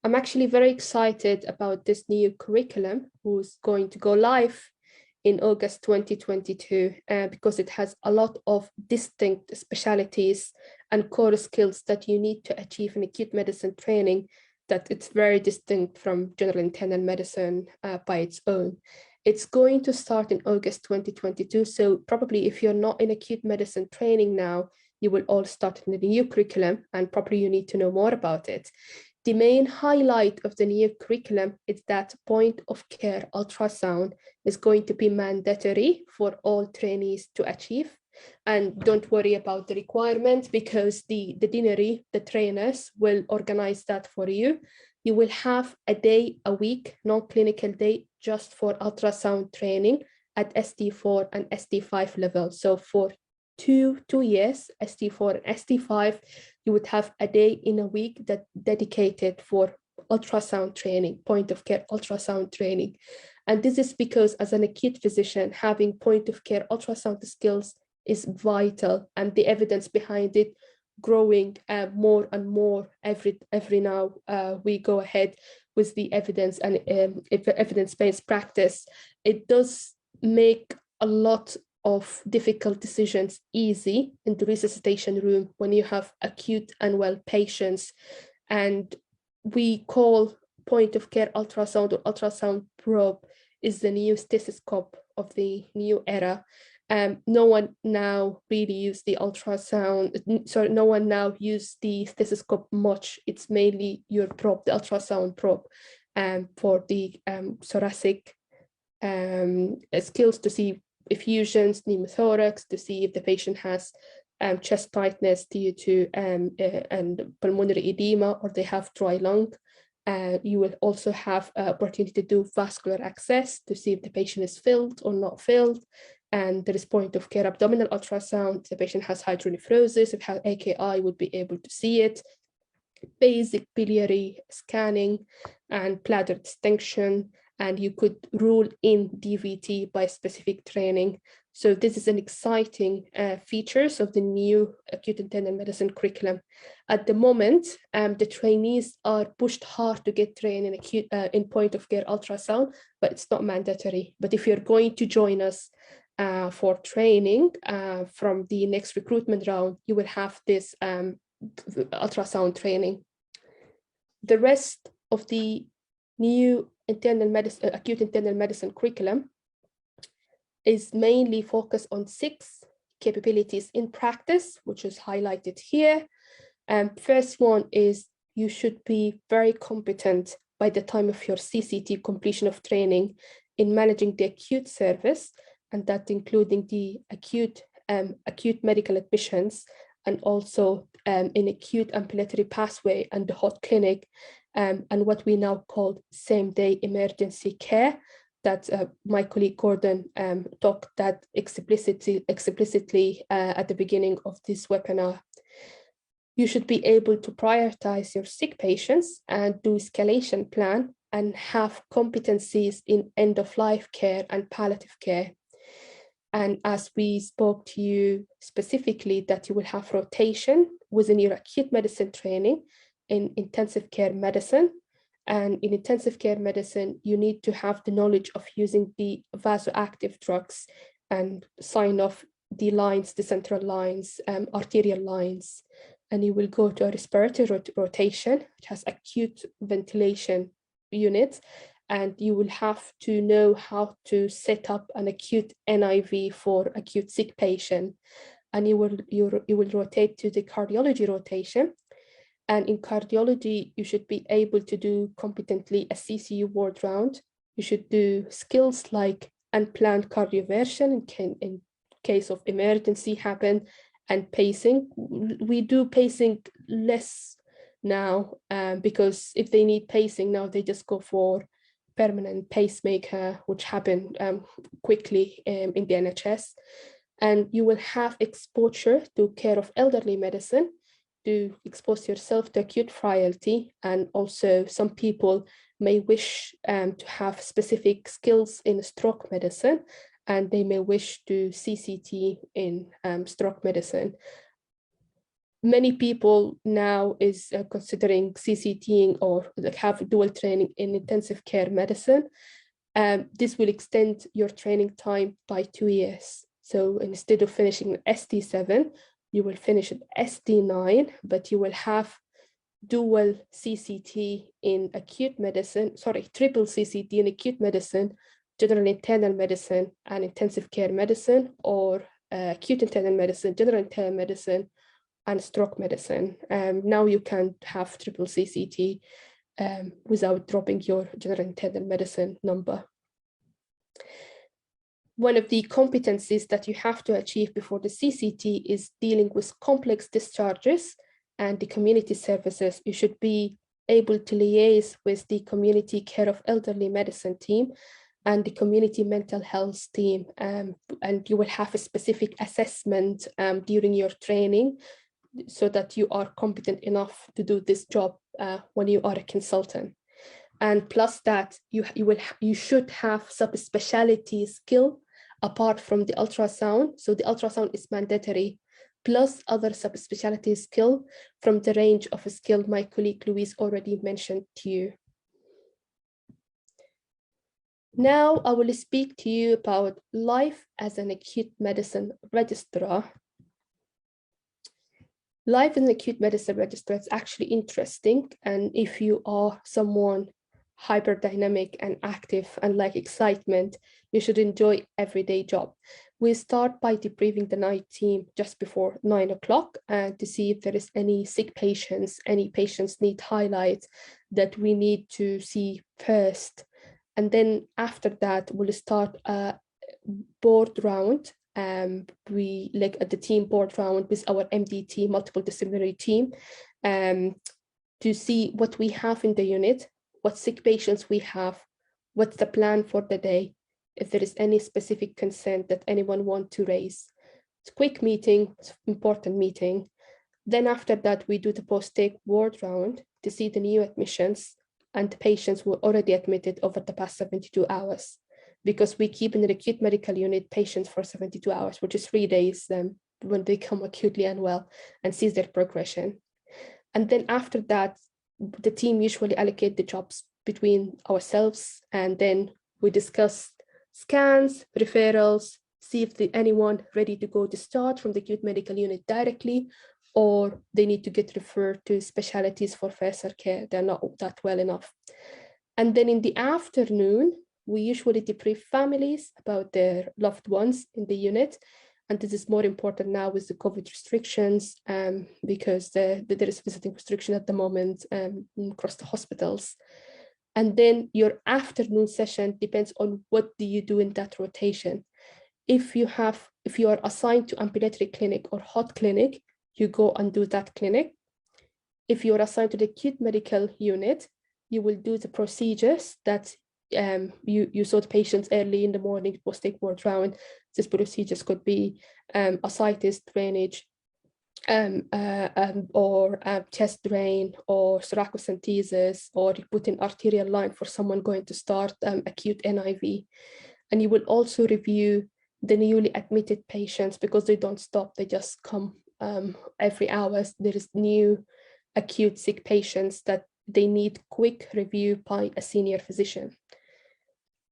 I'm actually very excited about this new curriculum, who's going to go live in August 2022, because it has a lot of distinct specialties and core skills that you need to achieve in acute medicine training, that it's very distinct from general internal medicine by its own. It's going to start in August 2022. So probably if you're not in acute medicine training now, you will all start in the new curriculum, and probably you need to know more about it. The main highlight of the new curriculum is that point of care ultrasound is going to be mandatory for all trainees to achieve. And don't worry about the requirements, because the deanery, the trainers, will organize that for you. You will have a day a week, non-clinical day, just for ultrasound training at ST4 and ST5 level. So for two years, ST4 and ST5, you would have a day in a week that dedicated for ultrasound training, point of care ultrasound training. And this is because as an acute physician, having point of care ultrasound skills is vital, and the evidence behind it growing more and more every now we go ahead with the evidence and evidence-based practice. It does make a lot of difficult decisions easy in the resuscitation room when you have acute and well patients. And we call point of care ultrasound or ultrasound probe is the new stethoscope of the new era. No one now really use the ultrasound, sorry, no one now use the stethoscope much. It's mainly your probe, the ultrasound probe, for the thoracic skills to see effusions, pneumothorax, to see if the patient has chest tightness due to and pulmonary edema, or they have dry lung. You will also have opportunity to do vascular access to see if the patient is filled or not filled. And there is point of care abdominal ultrasound. If the patient has hydronephrosis, if has AKI, would be able to see it. Basic biliary scanning and bladder distinction, and you could rule in DVT by specific training. So this is an exciting features of the new acute internal medicine curriculum. At the moment, the trainees are pushed hard to get trained in acute in point of care ultrasound, but it's not mandatory. But if you're going to join us for training from the next recruitment round, you will have this ultrasound training. The rest of the new internal medicine, acute internal medicine curriculum is mainly focused on 6 capabilities in practice, which is highlighted here. First one is you should be very competent by the time of your CCT completion of training in managing the acute service, and that including the acute medical admissions, and also in acute ambulatory pathway and the hot clinic, and what we now call same-day emergency care, that my colleague Gordon talked that explicitly at the beginning of this webinar. You should be able to prioritize your sick patients and do escalation plan and have competencies in end-of-life care and palliative care. And as we spoke to you specifically, that you will have rotation within your acute medicine training in intensive care medicine. And in intensive care medicine, you need to have the knowledge of using the vasoactive drugs and sign off the lines, the central lines, arterial lines. And you will go to a respiratory rotation, which has acute ventilation units, and you will have to know how to set up an acute NIV for acute sick patient. And you will rotate to the cardiology rotation. And in cardiology, you should be able to do competently a CCU ward round. You should do skills like unplanned cardioversion in case of emergency happen, and pacing. We do pacing less now because if they need pacing now, they just go for permanent pacemaker, which happen quickly in the NHS. And you will have exposure to care of elderly medicine, to expose yourself to acute frailty, and also some people may wish to have specific skills in stroke medicine, and they may wish to CCT in stroke medicine. Many people now is considering CCTing or have dual training in intensive care medicine. This will extend your training time by 2 years. So instead of finishing ST7, you will finish at ST9, but you will have dual CCT in acute medicine, triple CCT in acute medicine, general internal medicine and intensive care medicine, or acute internal medicine, general internal medicine, and stroke medicine. Now you can have triple CCT without dropping your general internal medicine number. One of the competencies that you have to achieve before the CCT is dealing with complex discharges and the community services. You should be able to liaise with the community care of elderly medicine team and the community mental health team, and you will have a specific assessment during your training so that you are competent enough to do this job when you are a consultant. And plus that, you should have subspecialty skill apart from the ultrasound. So the ultrasound is mandatory, plus other subspecialty skill from the range of a skill my colleague Louise already mentioned to you. Now I will speak to you about life as an acute medicine registrar. Life as an acute medicine registrar is actually interesting, and if you are someone hyper dynamic and active and like excitement, you should enjoy everyday job. We start by debriefing the night team just before 9 o'clock to see if there is any sick patients, any patients need highlights that we need to see first. And then after that, we'll start a board round. We like at the team board round with our MDT, multiple disciplinary team, to see what we have in the unit, what sick patients we have, what's the plan for the day, if there is any specific concern that anyone want to raise. It's a quick meeting, it's an important meeting. Then after that, we do the post-take ward round to see the new admissions and the patients who were already admitted over the past 72 hours, because we keep in the acute medical unit patients for 72 hours, which is 3 days when they come acutely unwell, and sees their progression. And then after that, the team usually allocate the jobs between ourselves, and then we discuss scans, referrals, see if anyone ready to go to start from the acute medical unit directly, or they need to get referred to specialties for further care. They're not that well enough. And then in the afternoon, we usually debrief families about their loved ones in the unit, And this is more important now with the COVID restrictions, because there is visiting restriction at the moment across the hospitals. And then your afternoon session depends on what do you do in that rotation. If you are assigned to ambulatory clinic or hot clinic, you go and do that clinic. If you are assigned to the acute medical unit, you will do the procedures that you saw the patients early in the morning, post-take ward round. These procedures could be ascites, drainage, or chest drain, or thoracocentesis, or you put in arterial line for someone going to start acute NIV. And you will also review the newly admitted patients, because they don't stop, they just come every hour. There is new acute sick patients that they need quick review by a senior physician.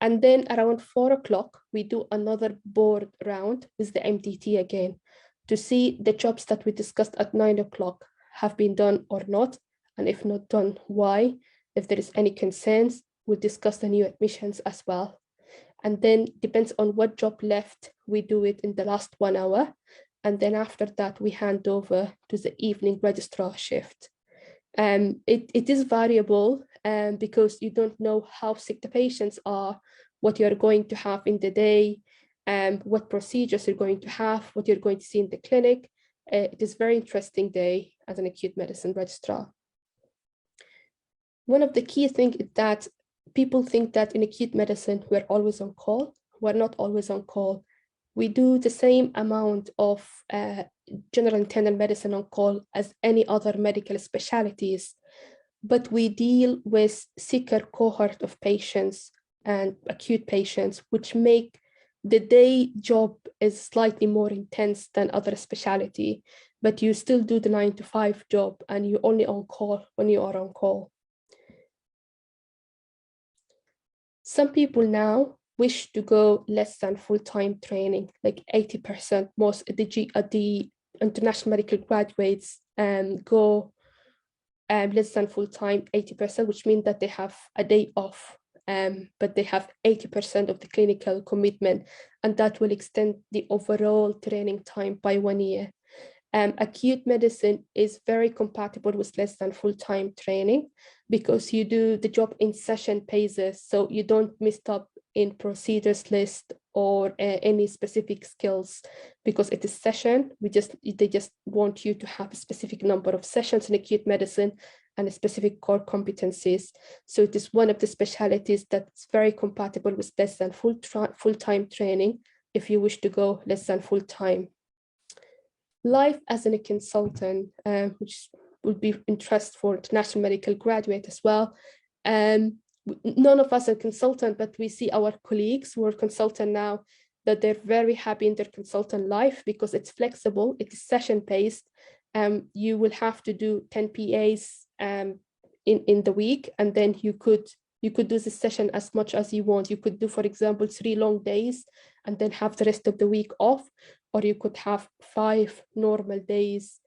And then around 4 o'clock, we do another board round with the MDT again to see the jobs that we discussed at 9 o'clock have been done or not, and if not done, why. If there is any concerns, we'll discuss the new admissions as well. And then depends on what job left, we do it in the last 1 hour. And then after that, we hand over to the evening registrar shift. It is variable because you don't know how sick the patients are, what you're going to have in the day, what procedures you're going to have, what you're going to see in the clinic. It is a very interesting day as an acute medicine registrar. One of the key things is that people think that in acute medicine, we're always on call. We're not always on call. We do the same amount of general internal medicine on call as any other medical specialties, but we deal with sicker cohort of patients and acute patients, which make the day job is slightly more intense than other specialty, but you still do the 9 to 5 job and you only on call when you are on call. Some people now wish to go less than full-time training, like 80%. Most the international medical graduates go less than full-time, 80%, which means that they have a day off, but they have 80% of the clinical commitment, and that will extend the overall training time by 1 year. Acute medicine is very compatible with less than full-time training because you do the job in session phases, so you don't miss up in procedures list or any specific skills because it is session. They just want you to have a specific number of sessions in acute medicine and a specific core competencies. So it is one of the specialties that's very compatible with less than full-time training if you wish to go less than full-time. Life as a consultant, which would be interest for international medical graduate as well. None of us are consultant, but we see our colleagues who are consultant now that they're very happy in their consultant life because it's flexible, it is session-based. You will have to do 10 PAs in the week, and then you could do the session as much as you want. You could do, for example, 3 long days and then have the rest of the week off, or you could have 5 normal days.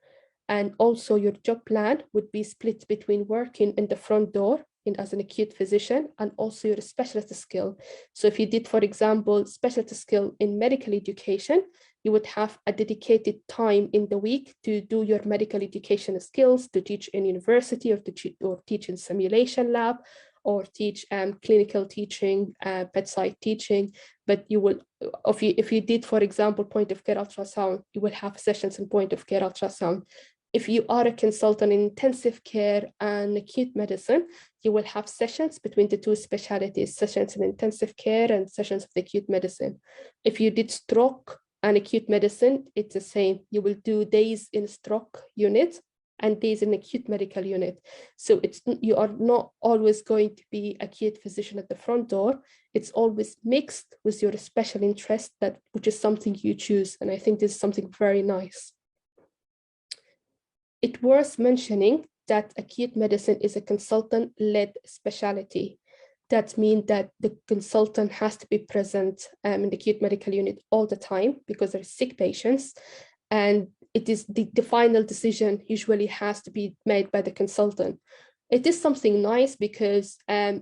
And also your job plan would be split between working in the front door as an acute physician and also your specialty skill. So if you did, for example, specialty skill in medical education, you would have a dedicated time in the week to do your medical education skills, to teach in university or teach in simulation lab, or teach clinical teaching, bedside teaching. But you will, if you did, for example, point of care ultrasound, you will have sessions in point of care ultrasound. If you are a consultant in intensive care and acute medicine, you will have sessions between the 2 specialties, sessions in intensive care and sessions of the acute medicine. If you did stroke and acute medicine, it's the same. You will do days in stroke unit and days in acute medical unit. So you are not always going to be acute physician at the front door. It's always mixed with your special interest, which is something you choose. And I think this is something very nice. It's worth mentioning that acute medicine is a consultant-led specialty. That means that the consultant has to be present in the acute medical unit all the time because there are sick patients, and it is the final decision usually has to be made by the consultant. It is something nice because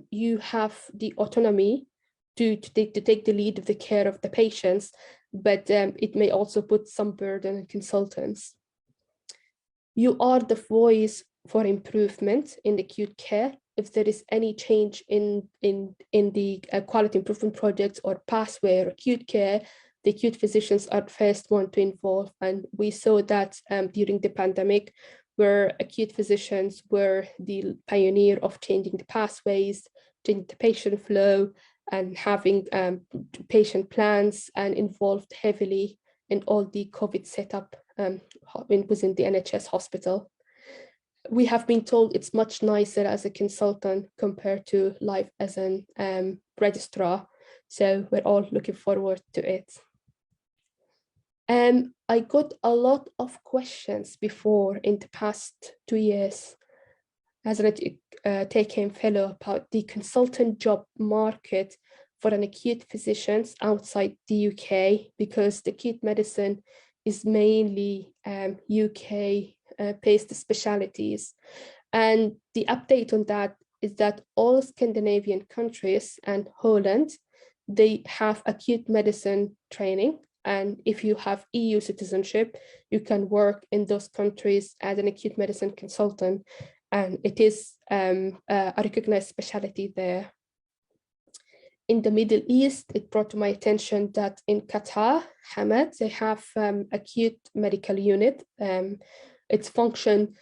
you have the autonomy to take the lead of the care of the patients, but it may also put some burden on consultants. You are the voice for improvement in acute care. If there is any change in the quality improvement projects or pathway or acute care, the acute physicians are the first one to involve. And we saw that during the pandemic, where acute physicians were the pioneer of changing the pathways, changing the patient flow, and having patient plans, and involved heavily in all the COVID setup within the NHS hospital. We have been told it's much nicer as a consultant compared to life as an registrar. So we're all looking forward to it. I got a lot of questions before in the past 2 years as a take-home fellow about the consultant job market for an acute physicians outside the UK, because the acute medicine is mainly UK-based specialties. And the update on that is that all Scandinavian countries and Holland, they have acute medicine training. And if you have EU citizenship, you can work in those countries as an acute medicine consultant. And it is a recognized specialty there. In the Middle East, it brought to my attention that in Qatar, Hamad, they have acute medical unit. Its function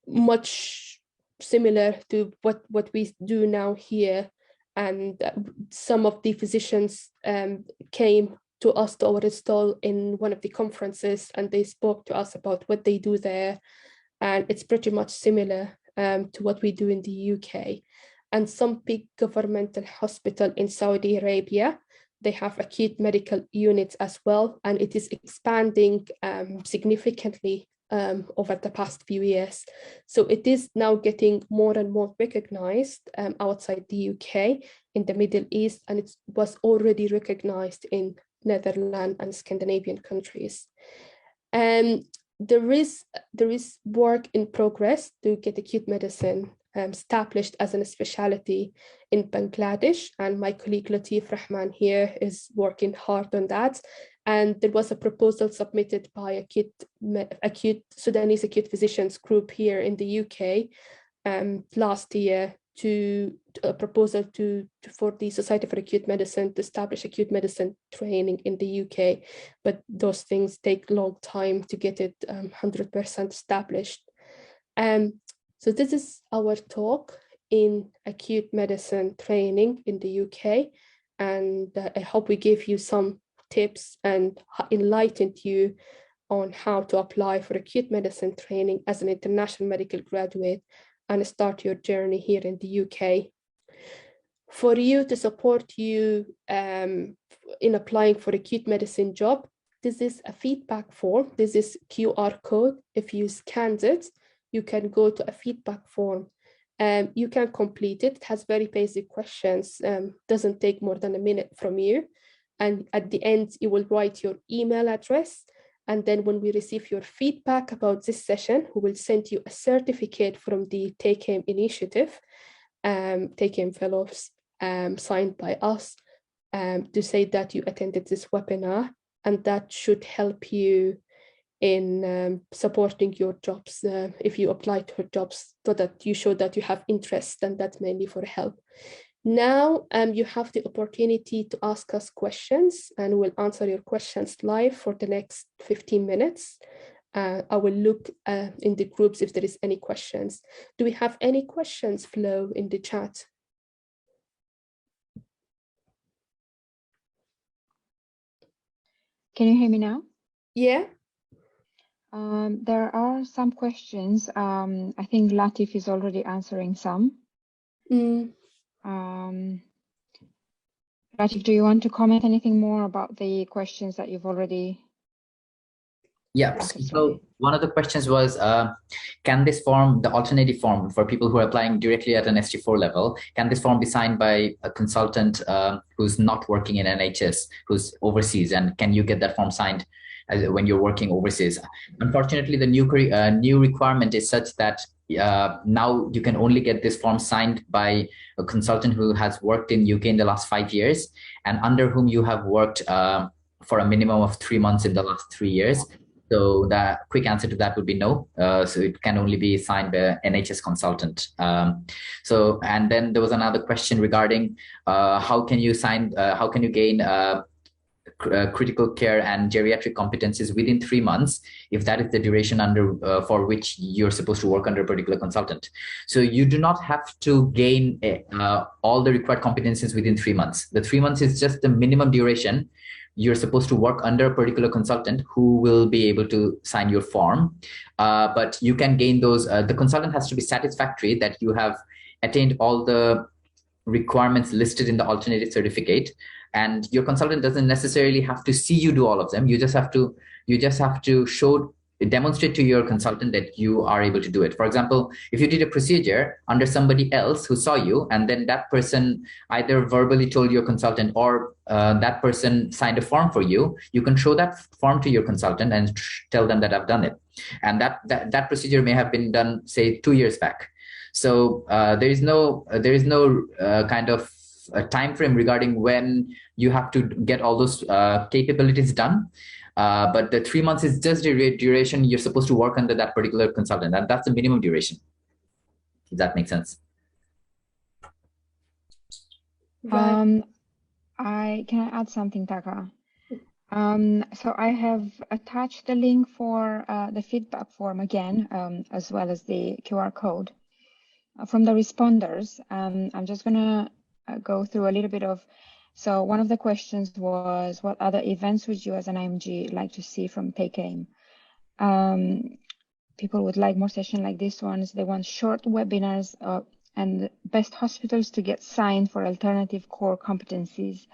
much similar to what we do now here. And some of the physicians came to us, to our stall in one of the conferences, and they spoke to us about what they do there. And it's pretty much similar to what we do in the UK. And some big governmental hospital in Saudi Arabia, they have acute medical units as well, and it is expanding significantly over the past few years. So it is now getting more and more recognized outside the UK, in the Middle East, and it was already recognized in Netherlands and Scandinavian countries. There is work in progress to get acute medicine established as a specialty in Bangladesh, and my colleague Latif Rahman here is working hard on that. And there was a proposal submitted by Sudanese acute physicians group here in the UK last year to a proposal for the Society for Acute Medicine to establish acute medicine training in the UK, but those things take a long time to get it 100% established. So this is our talk in acute medicine training in the UK, and I hope we gave you some tips and enlightened you on how to apply for acute medicine training as an international medical graduate and start your journey here in the UK. For you, to support you in applying for acute medicine job, this is a feedback form. This is QR code. If you scanned it, you can go to a feedback form. You can complete it. It has very basic questions. Doesn't take more than a minute from you. And at the end, you will write your email address. And then when we receive your feedback about this session, we will send you a certificate from the Take-Home initiative, Take-Home Fellows, signed by us, to say that you attended this webinar, and that should help you in supporting your jobs if you apply to jobs, so that you show that you have interest, and that's mainly for help. Now you have the opportunity to ask us questions, and we'll answer your questions live for the next 15 minutes. I will look in the groups if there is any questions. Do we have any questions, Flo, in the chat? Can you hear me now? Yeah. There are some questions. I think Latif is already answering some. Latif, do you want to comment anything more about the questions that you've already? Yeah, so one of the questions was, can this form, the alternative form for people who are applying directly at an ST4 level, can this form be signed by a consultant who's not working in NHS, who's overseas, and can you get that form signed when you're working overseas? Unfortunately, the new requirement is such that now you can only get this form signed by a consultant who has worked in UK in the last 5 years and under whom you have worked for a minimum of 3 months in the last 3 years? So the quick answer to that would be no. So it can only be signed by an NHS consultant. And then there was another question regarding how can you gain critical care and geriatric competencies within 3 months, if that is the duration for which you're supposed to work under a particular consultant. So you do not have to gain all the required competencies within 3 months. The 3 months is just the minimum duration you're supposed to work under a particular consultant who will be able to sign your form. But you can gain those. The consultant has to be satisfactory that you have attained all the requirements listed in the alternative certificate, and your consultant doesn't necessarily have to see you do all of them. You just have to demonstrate to your consultant that you are able to do it. For example, if you did a procedure under somebody else who saw you, and then that person either verbally told your consultant or that person signed a form for you, you can show that form to your consultant and tell them that I've done it. And that procedure may have been done, say, 2 years back. So there is no kind of a time frame regarding when you have to get all those capabilities done. But the 3 months is just the duration you're supposed to work under that particular consultant, and that's the minimum duration. If that makes sense. Right. Can I add something, Taka? So I have attached the link for the feedback form again, as well as the QR code from the responders. I'm just gonna go through a little bit of. So one of the questions was, what other events would you as an IMG like to see from TakeAim? People would like more sessions like this ones. They want short webinars and best hospitals to get signed for alternative core competencies.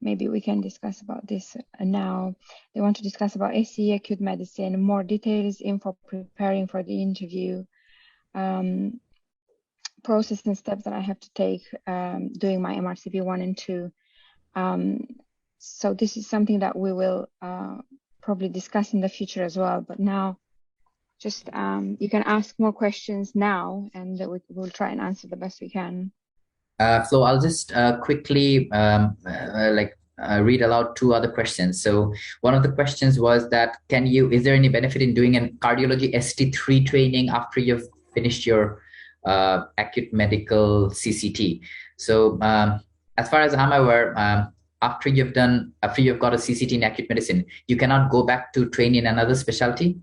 Maybe we can discuss about this now. They want to discuss about SE, acute medicine, more details, info preparing for the interview, process and steps that I have to take doing my MRCP 1 and 2. So this is something that we will probably discuss in the future as well. But now, just you can ask more questions now, and we'll try and answer the best we can. Flo, I'll just quickly read aloud 2 other questions. So one of the questions was that is there any benefit in doing a cardiology ST3 training after you've finished your acute medical CCT? So as far as I'm aware, after you've got a CCT in acute medicine, you cannot go back to train in another specialty.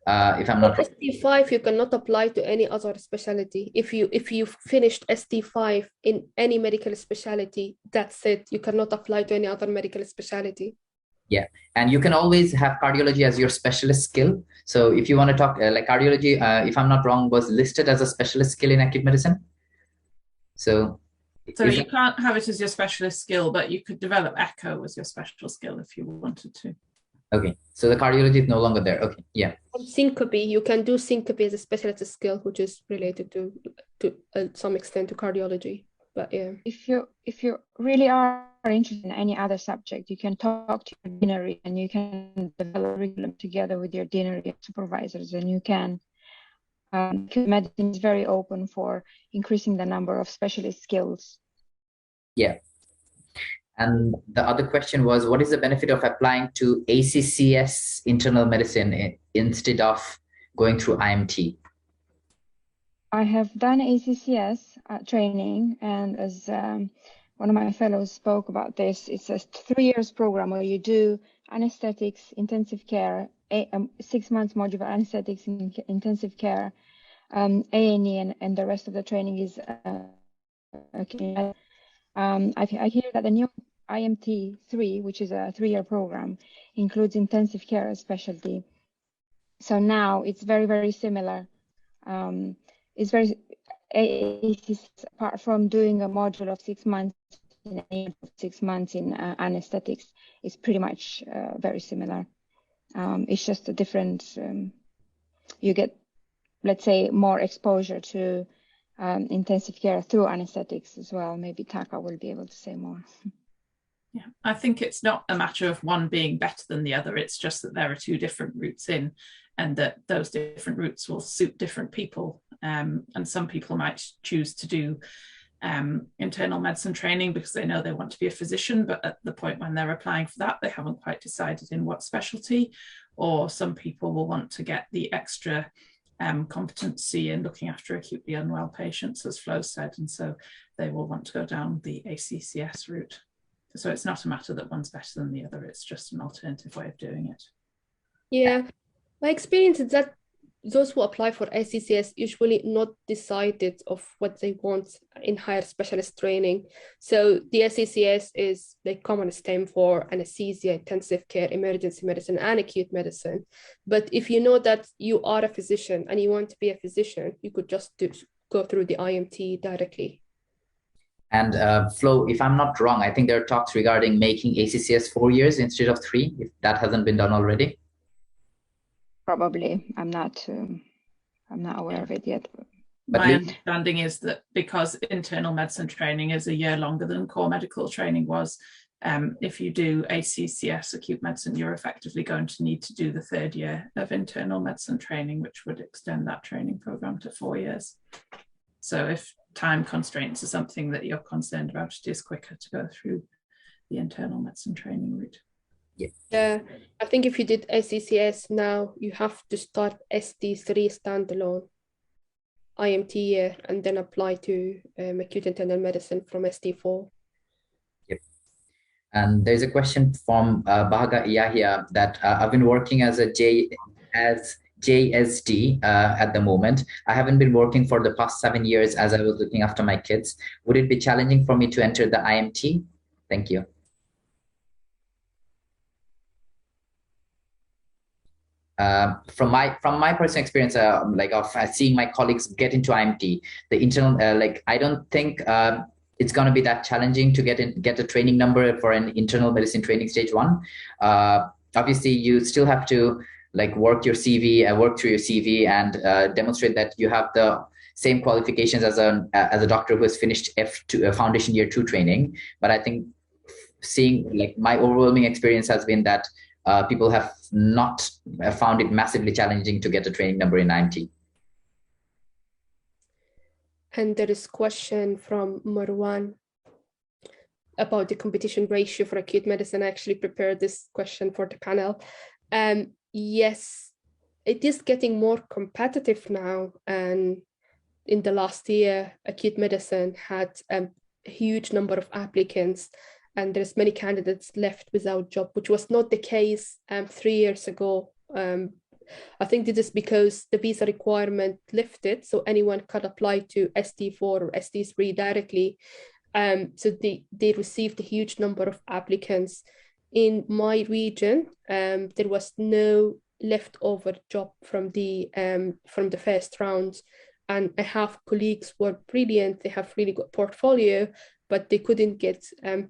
If I'm not wrong. ST5, you cannot apply to any other specialty. If you finished ST5 in any medical specialty, that's it. You cannot apply to any other medical specialty. Yeah, and you can always have cardiology as your specialist skill. So if you want to talk like cardiology, if I'm not wrong, was listed as a specialist skill in acute medicine. So you can't have it as your specialist skill, but you could develop echo as your special skill if you wanted to. Okay, so the cardiology is no longer there. Okay, yeah. Syncope, you can do syncope as a specialty skill, which is related to some extent to cardiology. But yeah, if you really are interested in any other subject, you can talk to your deanery and you can develop a curriculum together with your deanery supervisors, and you can. Medicine is very open for increasing the number of specialist skills. Yeah. And the other question was, what is the benefit of applying to ACCS internal medicine instead of going through IMT? I have done ACCS training, and as one of my fellows spoke about this, it's a 3 years program where you do anesthetics, intensive care, 6 months module for anesthetics in intensive care, A&E, and the rest of the training is okay. I hear that the new IMT 3, which is a 3-year program, includes intensive care as specialty. So now it's very, very similar. It's very, apart from doing a module of 6 months in 6 months in anesthetics, it's pretty much very similar. It's just a different, you get, let's say, more exposure to intensive care through anesthetics as well. Maybe Taka will be able to say more. Yeah, I think it's not a matter of one being better than the other. It's just that there are 2 different routes in, and that those different routes will suit different people. And some people might choose to do internal medicine training because they know they want to be a physician, but at the point when they're applying for that, they haven't quite decided in what specialty. Or some people will want to get the extra competency in looking after acutely unwell patients, as Flo said, and so they will want to go down the ACCS route. So it's not a matter that one's better than the other, it's just an alternative way of doing it. Yeah, my experience is that those who apply for ACCS usually not decided of what they want in higher specialist training. So the ACCS is the common stem for anesthesia, intensive care, emergency medicine, and acute medicine. But if you know that you are a physician and you want to be a physician, you could just go through the IMT directly. And Flo, if I'm not wrong, I think there are talks regarding making ACCS 4 years instead of 3, if that hasn't been done already. Probably. I'm not aware of it yet. My understanding is that because internal medicine training is a year longer than core medical training was, if you do ACCS acute medicine, you're effectively going to need to do the 3rd year of internal medicine training, which would extend that training program to 4 years. So if time constraints are something that you're concerned about, it is quicker to go through the internal medicine training route. Yeah, I think if you did ACCS now, you have to start ST3 standalone IMT year and then apply to acute internal medicine from ST4. Yep. And there's a question from Bahaga Yahya that I've been working as a JSD at the moment. I haven't been working for the past 7 years as I was looking after my kids. Would it be challenging for me to enter the IMT? Thank you. From my personal experience, like of seeing my colleagues get into IMT, the internal, I don't think it's going to be that challenging to get a training number for an internal medicine training stage 1. Obviously, you still have to work your CV and work through your CV and demonstrate that you have the same qualifications as a doctor who has finished F2 foundation year 2 training. But I think seeing my overwhelming experience has been that people have not found it massively challenging to get a training number in IMT. And there is a question from Marwan about the competition ratio for acute medicine. I actually prepared this question for the panel. Yes, it is getting more competitive now. And in the last year, acute medicine had a huge number of applicants, and there's many candidates left without job, which was not the case 3 years ago. I think this is because the visa requirement lifted, so anyone could apply to ST4 or ST3 directly. So they received a huge number of applicants. In my region, there was no leftover job from the first round, and I have colleagues who are brilliant. They have really good portfolio, but they couldn't get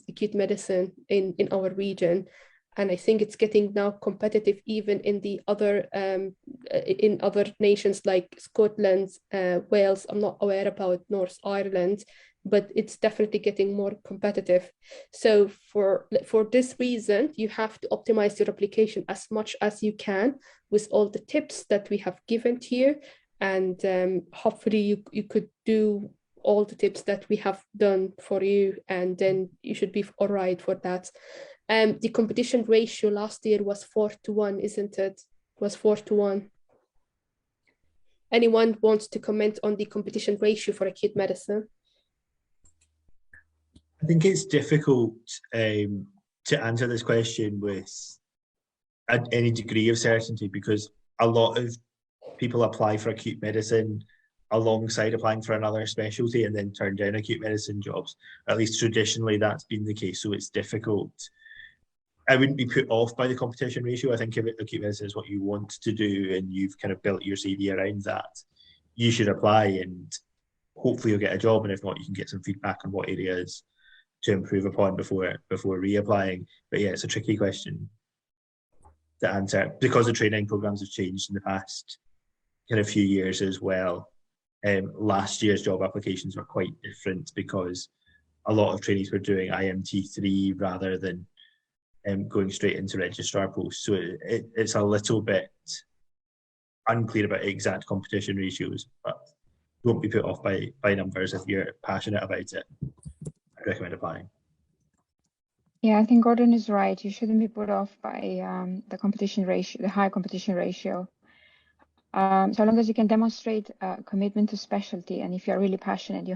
acute medicine in our region. And I think it's getting now competitive even in the other in other nations like Scotland, Wales. I'm not aware about North Ireland, but it's definitely getting more competitive. So for this reason, you have to optimize your application as much as you can with all the tips that we have given to you. And hopefully you could do all the tips that we have done for you, and then you should be all right for that. The competition ratio last year was 4-1, isn't it? It was 4-1. Anyone wants to comment on the competition ratio for acute medicine? I think it's difficult to answer this question with any degree of certainty, because a lot of people apply for acute medicine alongside applying for another specialty and then turn down acute medicine jobs. At least traditionally that's been the case, so it's difficult. I wouldn't be put off by the competition ratio. I think if acute medicine is what you want to do and you've kind of built your CV around that, you should apply and hopefully you'll get a job, and if not, you can get some feedback on what areas to improve upon before reapplying. But yeah, it's a tricky question to answer because the training programs have changed in the past kind of few years as well. Last year's job applications were quite different because a lot of trainees were doing IMT3 rather than going straight into registrar posts. So it's a little bit unclear about exact competition ratios, but don't be put off by numbers if you're passionate about it. I'd recommend applying. Yeah, I think Gordon is right. You shouldn't be put off by the competition ratio, the high competition ratio. So long as you can demonstrate commitment to specialty, and if you're really passionate,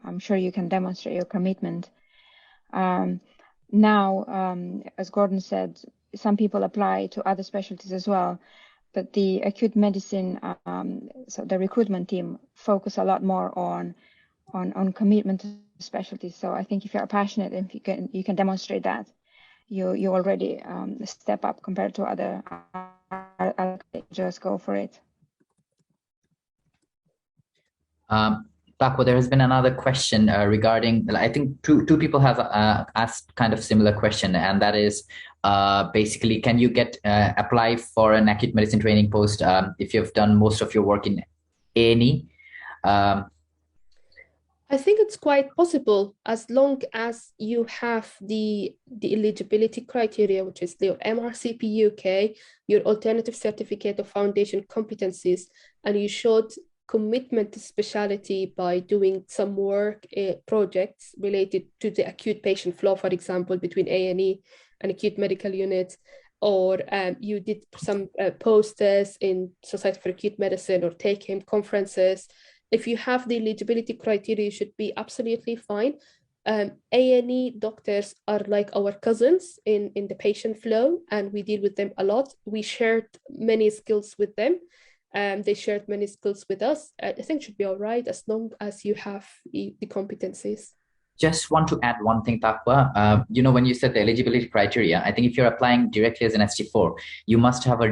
I'm sure you can demonstrate your commitment. Now, as Gordon said, some people apply to other specialties as well, but the acute medicine, so the recruitment team focus a lot more on commitment to specialties. So I think if you're passionate and if you can demonstrate that, you already step up compared to other. Just go for it. Paco, there has been another question regarding, I think two people have asked kind of similar question, and that is basically, can you apply for an acute medicine training post if you've done most of your work in A&E? I think it's quite possible as long as you have the eligibility criteria, which is your MRCP UK, your alternative certificate of foundation competencies, and you showed commitment to specialty by doing some work projects related to the acute patient flow, for example, between A&E and acute medical units, or you did some posters in Society for Acute Medicine or take-home conferences. If you have the eligibility criteria, you should be absolutely fine. A&E doctors are like our cousins in the patient flow, and we deal with them a lot. We shared many skills with them. They shared many skills with us. I think it should be all right as long as you have the competencies. Just want to add one thing, Takwa. When you said the eligibility criteria, I think if you're applying directly as an ST4, you must have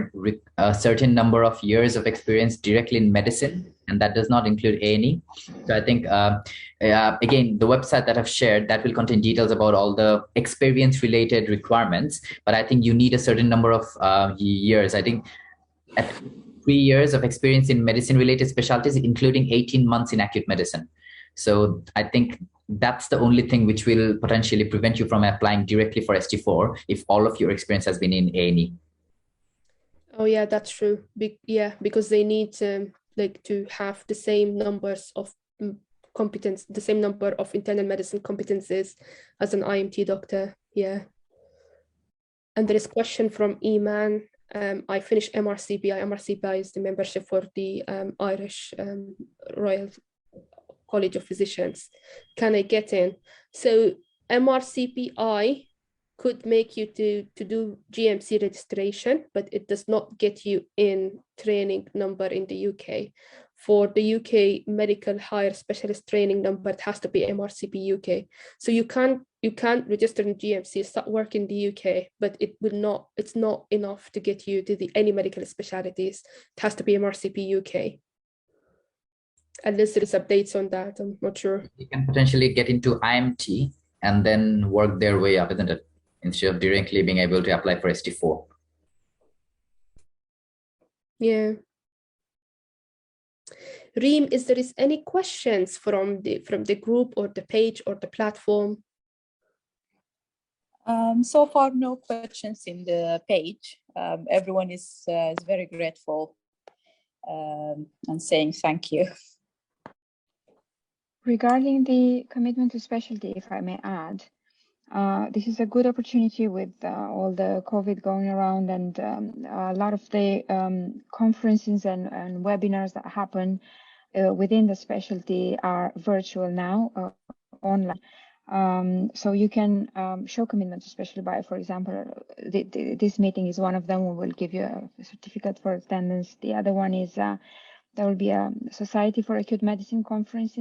a certain number of years of experience directly in medicine, and that does not include A&E. So I think, again, the website that I've shared, that will contain details about all the experience-related requirements, but I think you need a certain number of years. I think at 3 years of experience in medicine-related specialties, including 18 months in acute medicine. So I think that's the only thing which will potentially prevent you from applying directly for ST4 if all of your experience has been in A&E. Oh yeah, that's true. Because they need to have the same numbers of competence, the same number of internal medicine competencies as an IMT doctor. Yeah. And there is a question from Eman. I finished MRCPI. MRCPI is the membership for the Irish Royal College of Physicians. Can I get in? So MRCPI could make you to do GMC registration, but it does not get you in training number in the UK. For the UK medical higher specialist training number, it has to be MRCP UK. So you can't register in GMC, start work in the UK, but it's not enough to get you to any medical specialties. It has to be MRCP UK. Unless there is updates on that, I'm not sure. You can potentially get into IMT and then work their way up, isn't it? Instead of directly being able to apply for ST4. Yeah. Reem, is there any questions from the group or the page or the platform? So far, no questions in the page. Everyone is very grateful and saying thank you. Regarding the commitment to specialty, if I may add, this is a good opportunity with all the COVID going around, and a lot of the conferences and webinars that happen within the specialty are virtual now, online. So you can show commitment to specialty by, for example, this meeting is one of them. We will give you a certificate for attendance. The other one is there will be a Society for Acute Medicine conference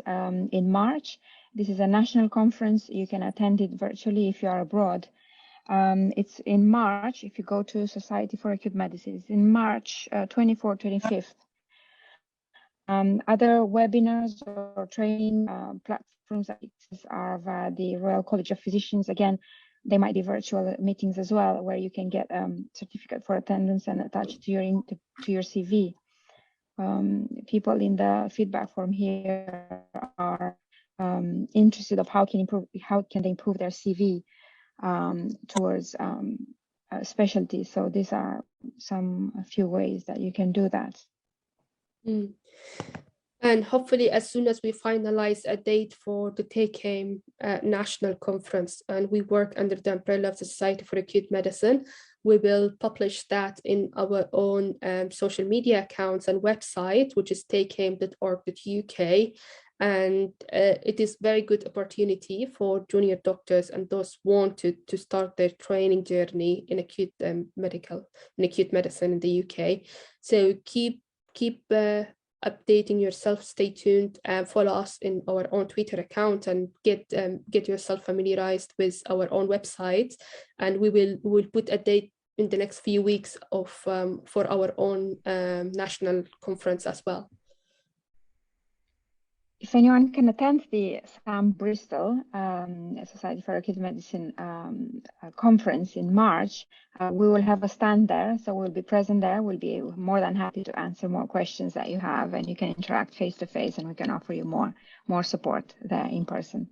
in March. This is a national conference. You can attend it virtually if you are abroad. It's in March. If you go to Society for Acute Medicine, it's in March 24th, 25th. Other webinars or training platforms are via the Royal College of Physicians. Again, they might be virtual meetings as well, where you can get a certificate for attendance and attach it to your CV. People in the feedback form here are interested of how can they improve their CV towards specialty. So these are a few ways that you can do that. And hopefully, as soon as we finalize a date for the take-home national conference, and we work under the umbrella of the Society for Acute Medicine, we will publish that in our own social media accounts and website, which is takehome.org.uk. And it is very good opportunity for junior doctors and those wanted to start their training journey in acute medicine in the UK. So keep updating yourself, stay tuned, and follow us in our own Twitter account and get yourself familiarized with our own website. And we will put a date in the next few weeks of for our own national conference as well. If anyone can attend the SAM Bristol Society for Acute Medicine conference in March, we will have a stand there, so we'll be present there. We'll be more than happy to answer more questions that you have, and you can interact face to face, and we can offer you more support there in person.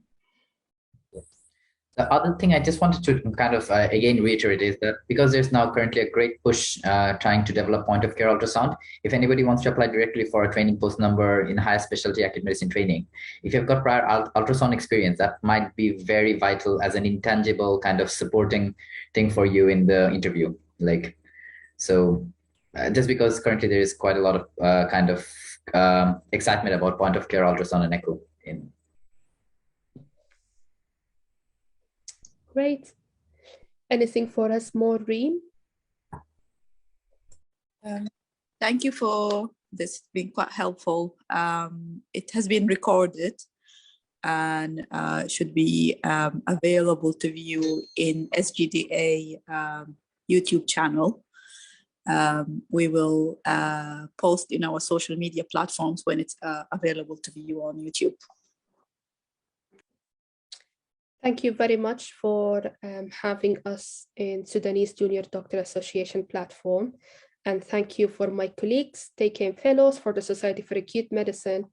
The other thing I just wanted to kind of again reiterate is that because there's now currently a great push trying to develop point of care ultrasound, if anybody wants to apply directly for a training post number in higher specialty acute medicine training, if you've got prior ultrasound experience, that might be very vital as an intangible kind of supporting thing for you in the interview. Like, so just because currently there is quite a lot of kind of excitement about point of care ultrasound and echo in. Great. Anything for us, Maureen? Thank you for this. It's been quite helpful. It has been recorded and should be available to view in SGDA YouTube channel. We will post in our social media platforms when it's available to view on YouTube. Thank you very much for having us in Sudanese Junior Doctor Association platform. And thank you for my colleagues, take-home fellows for the Society for Acute Medicine,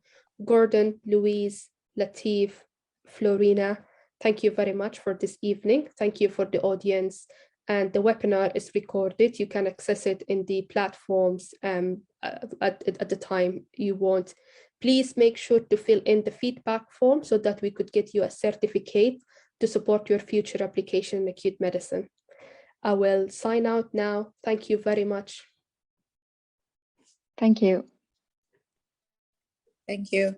Gordon, Louise, Latif, Florina. Thank you very much for this evening. Thank you for the audience. And the webinar is recorded. You can access it in the platforms at the time you want. Please make sure to fill in the feedback form so that we could get you a certificate to support your future application in acute medicine. I will sign out now. Thank you very much. Thank you. Thank you.